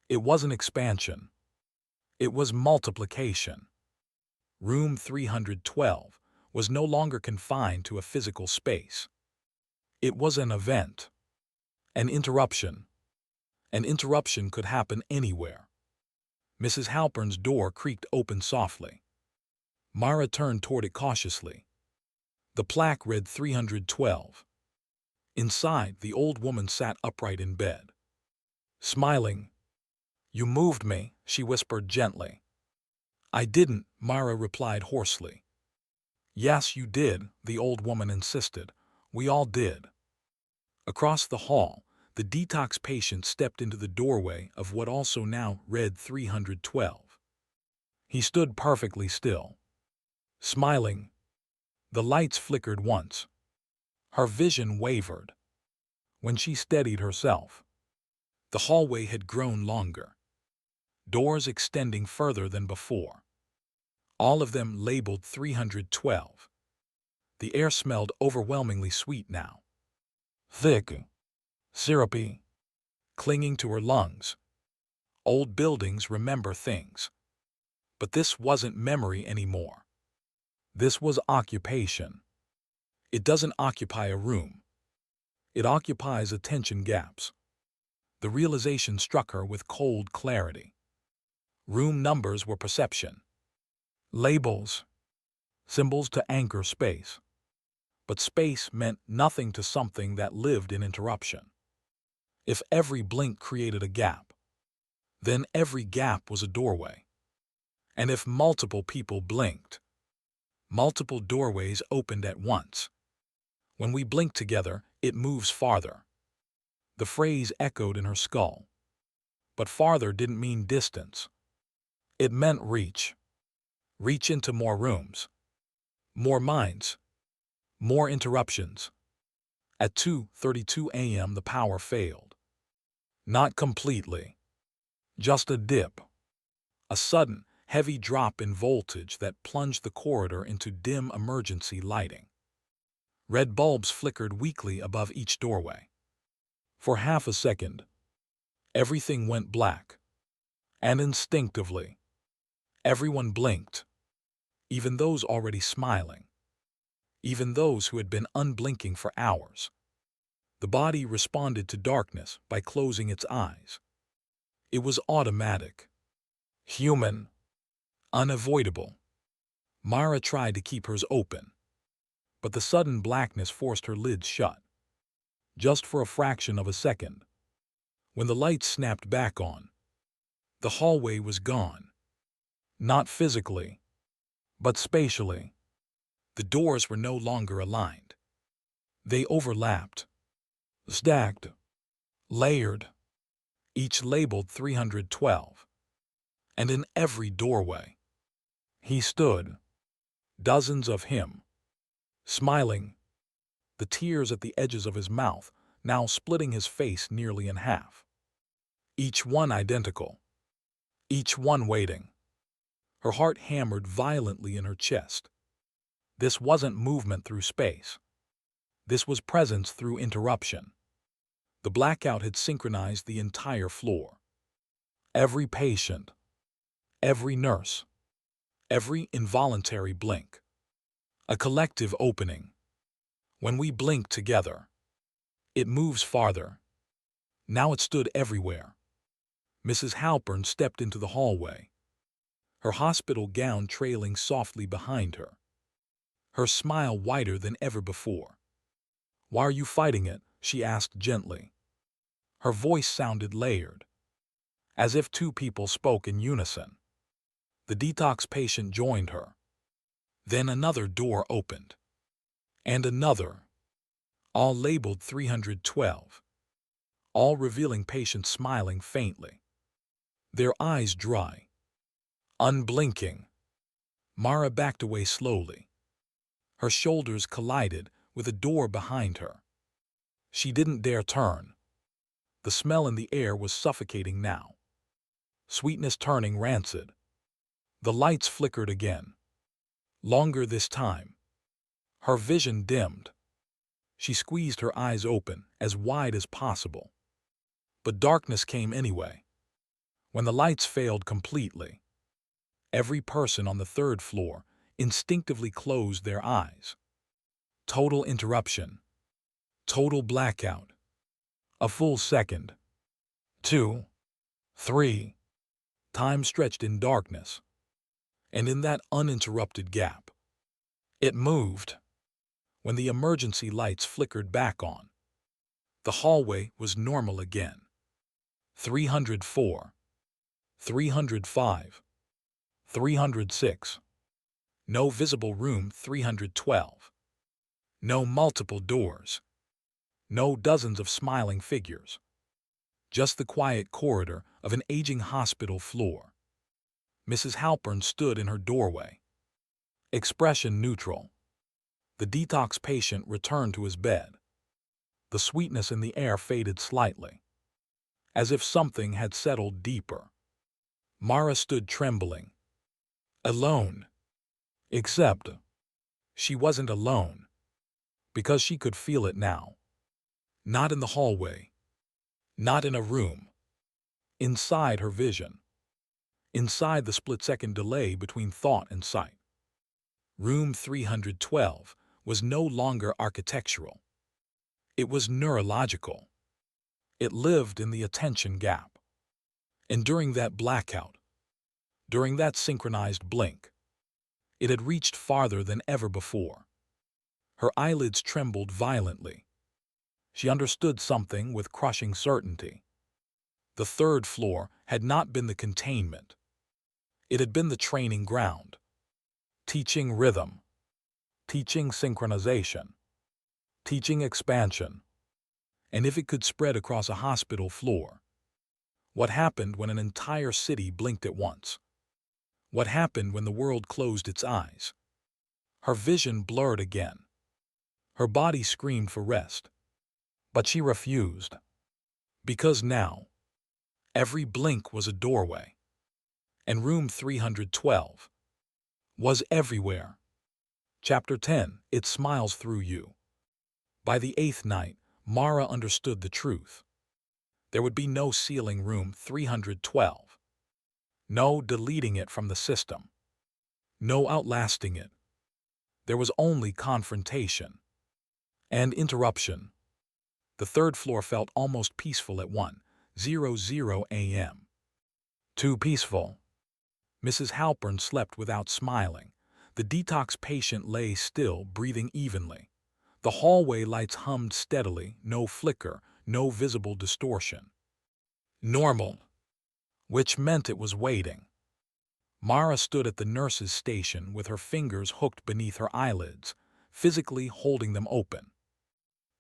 It wasn't expansion. It was multiplication. Room 312 was no longer confined to a physical space. It was an event. An interruption. An interruption could happen anywhere. Mrs. Halpern's door creaked open softly. Mara turned toward it cautiously. The plaque read 312. Inside, the old woman sat upright in bed. Smiling. "You moved me," she whispered gently. "I didn't," Mara replied hoarsely. "Yes, you did," the old woman insisted. "We all did." Across the hall, the detox patient stepped into the doorway of what also now read 312. He stood perfectly still, smiling. The lights flickered once. Her vision wavered. When she steadied herself, the hallway had grown longer, doors extending further than before, all of them labeled 312. The air smelled overwhelmingly sweet now. Thick, syrupy, clinging to her lungs. Old buildings remember things. But this wasn't memory anymore. This was occupation. It doesn't occupy a room. It occupies attention gaps. The realization struck her with cold clarity. Room numbers were perception. Labels. Symbols to anchor space. But space meant nothing to something that lived in interruption. If every blink created a gap, then every gap was a doorway. And if multiple people blinked, multiple doorways opened at once. When we blink together, it moves farther. The phrase echoed in her skull. But farther didn't mean distance. It meant reach. Reach into more rooms. More minds. More interruptions. At 2:32 a.m. the power failed. Not completely. Just a dip. A sudden, heavy drop in voltage that plunged the corridor into dim emergency lighting. Red bulbs flickered weakly above each doorway. For half a second, everything went black. And instinctively, everyone blinked. Even those already smiling. Even those who had been unblinking for hours. The body responded to darkness by closing its eyes. It was automatic. Human. Unavoidable. Mara tried to keep hers open. But the sudden blackness forced her lids shut. Just for a fraction of a second. When the lights snapped back on, the hallway was gone. Not physically, but spatially. The doors were no longer aligned. They overlapped. Stacked. Layered. Each labeled 312. And in every doorway, he stood. Dozens of him. Smiling. The tears at the edges of his mouth now splitting his face nearly in half. Each one identical. Each one waiting. Her heart hammered violently in her chest. This wasn't movement through space. This was presence through interruption. The blackout had synchronized the entire floor. Every patient. Every nurse. Every involuntary blink. A collective opening. When we blink together, it moves farther. Now it stood everywhere. Mrs. Halpern stepped into the hallway, her hospital gown trailing softly behind her, her smile wider than ever before. "Why are you fighting it?" she asked gently. Her voice sounded layered, as if two people spoke in unison. The detox patient joined her. Then another door opened. And another. All labeled 312. All revealing patients smiling faintly. Their eyes dry. Unblinking. Mara backed away slowly. Her shoulders collided with a door behind her. She didn't dare turn. The smell in the air was suffocating now. Sweetness turning rancid. The lights flickered again. Longer this time. Her vision dimmed. She squeezed her eyes open, as wide as possible. But darkness came anyway. When the lights failed completely, every person on the third floor instinctively closed their eyes. Total interruption. Total blackout. A full second. 2, 3. Time stretched in darkness. And in that uninterrupted gap, it moved. When the emergency lights flickered back on, the hallway was normal again. 304, 305, 306. No visible room 312. No multiple doors. No dozens of smiling figures. Just the quiet corridor of an aging hospital floor. Mrs. Halpern stood in her doorway. Expression neutral. The detox patient returned to his bed. The sweetness in the air faded slightly, as if something had settled deeper. Mara stood trembling. Alone. Except, she wasn't alone, because she could feel it now. Not in the hallway. Not in a room. Inside her vision. Inside the split-second delay between thought and sight. Room 312 was no longer architectural. It was neurological. It lived in the attention gap. And during that blackout, during that synchronized blink, it had reached farther than ever before. Her eyelids trembled violently. She understood something with crushing certainty. The third floor had not been the containment. It had been the training ground. Teaching rhythm. Teaching synchronization. Teaching expansion. And if it could spread across a hospital floor, what happened when an entire city blinked at once? What happened when the world closed its eyes? Her vision blurred again. Her body screamed for rest. But she refused. Because now, every blink was a doorway. And room 312 was everywhere. Chapter 10, It Smiles Through You. By the 8th night, Mara understood the truth. There would be no sealing room 312. No deleting it from the system. No outlasting it. There was only confrontation. And interruption. The third floor felt almost peaceful at 1:00 a.m. Too peaceful. Mrs. Halpern slept without smiling. The detox patient lay still, breathing evenly. The hallway lights hummed steadily, no flicker, no visible distortion. Normal. Which meant it was waiting. Mara stood at the nurse's station with her fingers hooked beneath her eyelids, physically holding them open.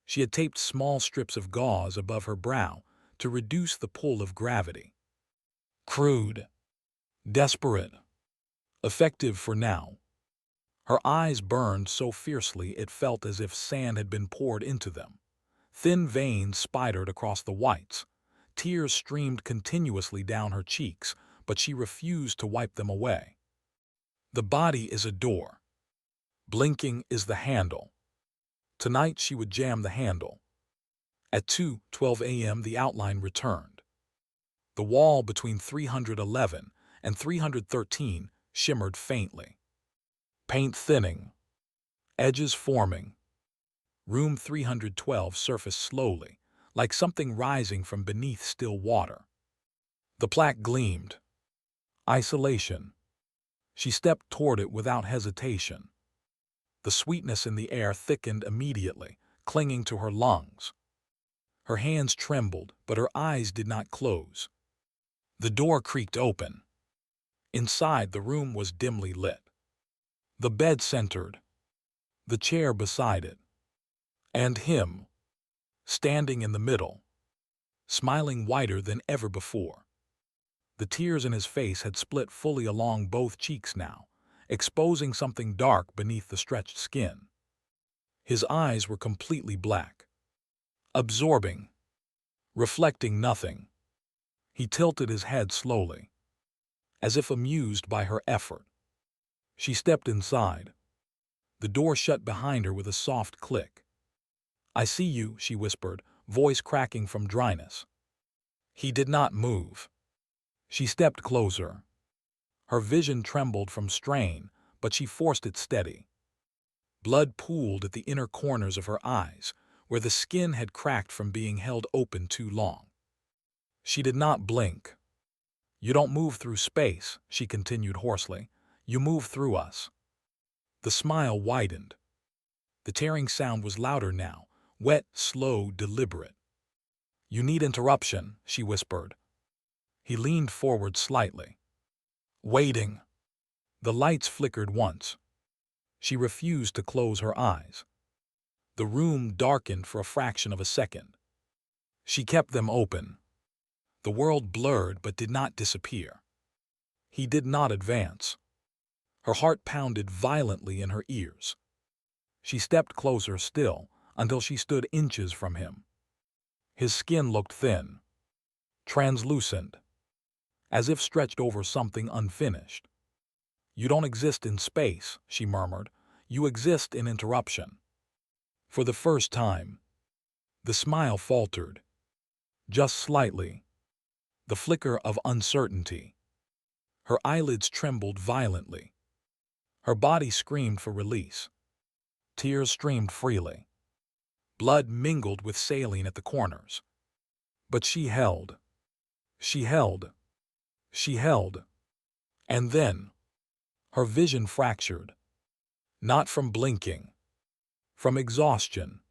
She had taped small strips of gauze above her brow to reduce the pull of gravity. Crude. Desperate. Effective for now. Her eyes burned so fiercely it felt as if sand had been poured into them. Thin veins spidered across the whites. Tears streamed continuously down her cheeks, but she refused to wipe them away. The body is a door. Blinking is the handle. Tonight she would jam the handle. At 2:12 a.m. the outline returned. The wall between 311 and 313 shimmered faintly. Paint thinning. Edges forming. Room 312 surfaced slowly, like something rising from beneath still water. The plaque gleamed. Isolation. She stepped toward it without hesitation. The sweetness in the air thickened immediately, clinging to her lungs. Her hands trembled, but her eyes did not close. The door creaked open. Inside, the room was dimly lit. The bed centered. The chair beside it. And him, standing in the middle, smiling whiter than ever before. The tears in his face had split fully along both cheeks now, exposing something dark beneath the stretched skin. His eyes were completely black, absorbing, reflecting nothing. He tilted his head slowly, as if amused by her effort. She stepped inside. The door shut behind her with a soft click. "I see you," she whispered, voice cracking from dryness. He did not move. She stepped closer. Her vision trembled from strain, but she forced it steady. Blood pooled at the inner corners of her eyes, where the skin had cracked from being held open too long. She did not blink. "You don't move through space," she continued hoarsely. "You move through us." The smile widened. The tearing sound was louder now, wet, slow, deliberate. "You need interruption," she whispered. He leaned forward slightly. Waiting. The lights flickered once. She refused to close her eyes. The room darkened for a fraction of a second. She kept them open. The world blurred but did not disappear. He did not advance. Her heart pounded violently in her ears. She stepped closer still, until she stood inches from him. His skin looked thin, translucent, as if stretched over something unfinished. "You don't exist in space," she murmured. "You exist in interruption." For the first time, the smile faltered, just slightly, the flicker of uncertainty. Her eyelids trembled violently. Her body screamed for release. Tears streamed freely. Blood mingled with saline at the corners. But she held. She held. She held. And then, her vision fractured. Not from blinking. From exhaustion.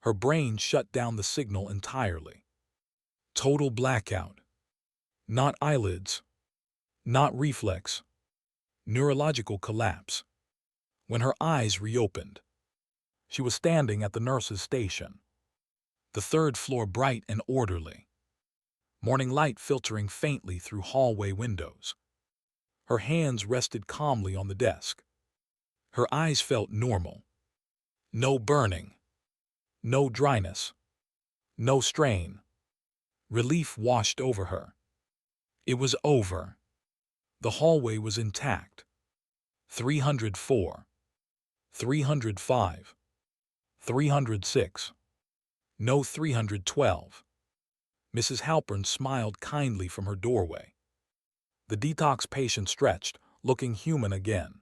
Her brain shut down the signal entirely. Total blackout. Not eyelids. Not reflex. Neurological collapse. When her eyes reopened, she was standing at the nurse's station. The third floor bright and orderly. Morning light filtering faintly through hallway windows. Her hands rested calmly on the desk. Her eyes felt normal. No burning. No dryness. No strain. Relief washed over her. It was over. The hallway was intact. 304. 305. 306. No 312. Mrs. Halpern smiled kindly from her doorway. The detox patient stretched, looking human again.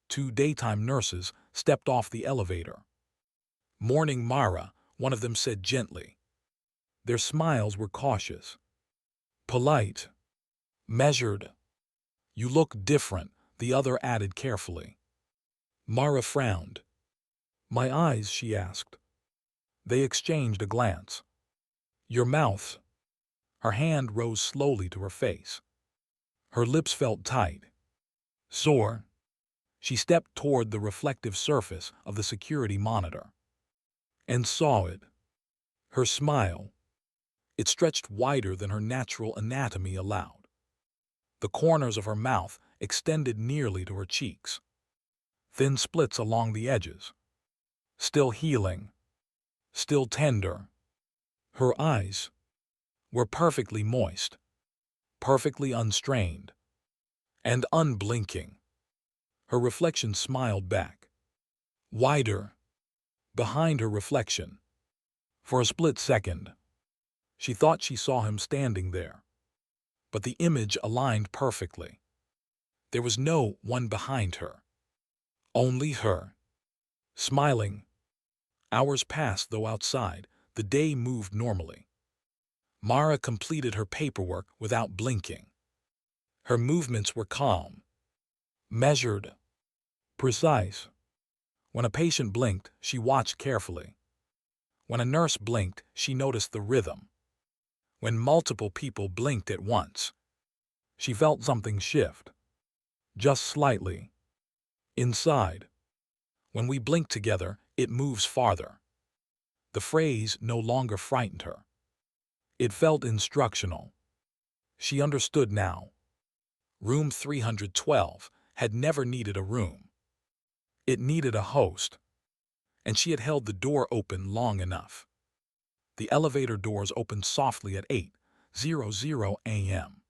2 daytime nurses stepped off the elevator. "Morning, Mara," one of them said gently. Their smiles were cautious. Polite. Measured. "You look different," the other added carefully. Mara frowned. "My eyes?" she asked. They exchanged a glance. "Your mouth." Her hand rose slowly to her face. Her lips felt tight. Sore. She stepped toward the reflective surface of the security monitor. And saw it. Her smile. It stretched wider than her natural anatomy allowed. The corners of her mouth extended nearly to her cheeks. Thin splits along the edges. Still healing. Still tender. Her eyes were perfectly moist. Perfectly unstrained. And unblinking. Her reflection smiled back. Wider. Behind her reflection. For a split second, she thought she saw him standing there. But the image aligned perfectly. There was no one behind her. Only her. Smiling. Hours passed, though outside, the day moved normally. Mara completed her paperwork without blinking. Her movements were calm. Measured. Precise. When a patient blinked, she watched carefully. When a nurse blinked, she noticed the rhythm. When multiple people blinked at once, she felt something shift. Just slightly. Inside. When we blink together, it moves farther. The phrase no longer frightened her. It felt instructional. She understood now. Room 312 had never needed a room. It needed a host. And she had held the door open long enough. The elevator doors opened softly at 8:00 a.m.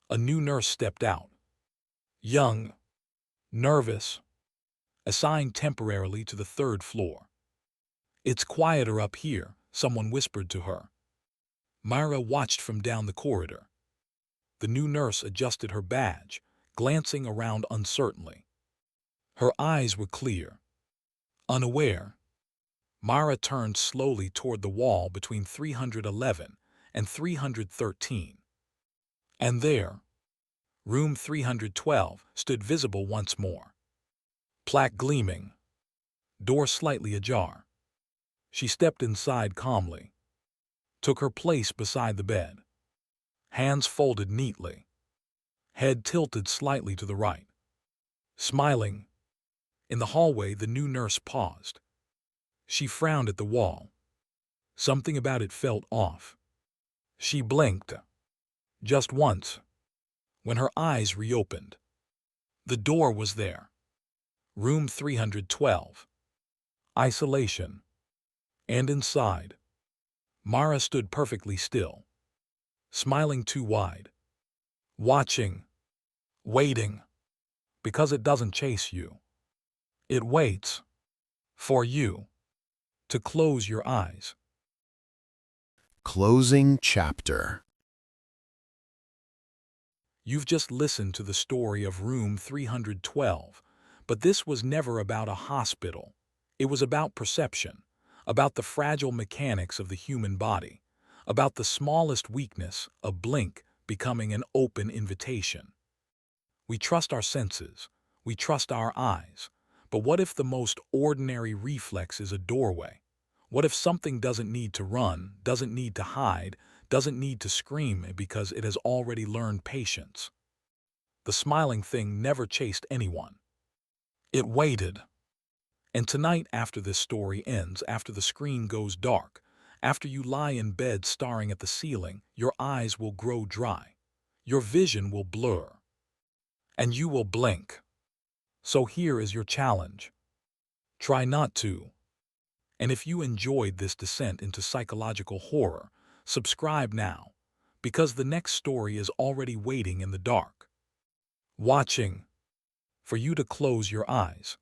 A new nurse stepped out. Young. Nervous. Assigned temporarily to the third floor. "It's quieter up here," someone whispered to her. Mara watched from down the corridor. The new nurse adjusted her badge, glancing around uncertainly. Her eyes were clear. Unaware, Mara turned slowly toward the wall between 311 and 313. And there, room 312 stood visible once more. Plaque gleaming, door slightly ajar. She stepped inside calmly, took her place beside the bed. Hands folded neatly, head tilted slightly to the right. Smiling, in the hallway the new nurse paused. She frowned at the wall. Something about it felt off. She blinked, just once. When her eyes reopened, the door was there. Room 312. Isolation. And inside, Mara stood perfectly still, smiling too wide. Watching, waiting, because it doesn't chase you. It waits for you to close your eyes. Closing chapter. You've just listened to the story of Room 312, but this was never about a hospital. It was about perception, about the fragile mechanics of the human body, about the smallest weakness, a blink, becoming an open invitation. We trust our senses, we trust our eyes, but what if the most ordinary reflex is a doorway? What if something doesn't need to run, doesn't need to hide, doesn't need to scream because it has already learned patience? The smiling thing never chased anyone. It waited. And tonight, after this story ends, after the screen goes dark, after you lie in bed staring at the ceiling, your eyes will grow dry. Your vision will blur. And you will blink. So here is your challenge. Try not to. And if you enjoyed this descent into psychological horror, subscribe now, because the next story is already waiting in the dark, watching for you to close your eyes.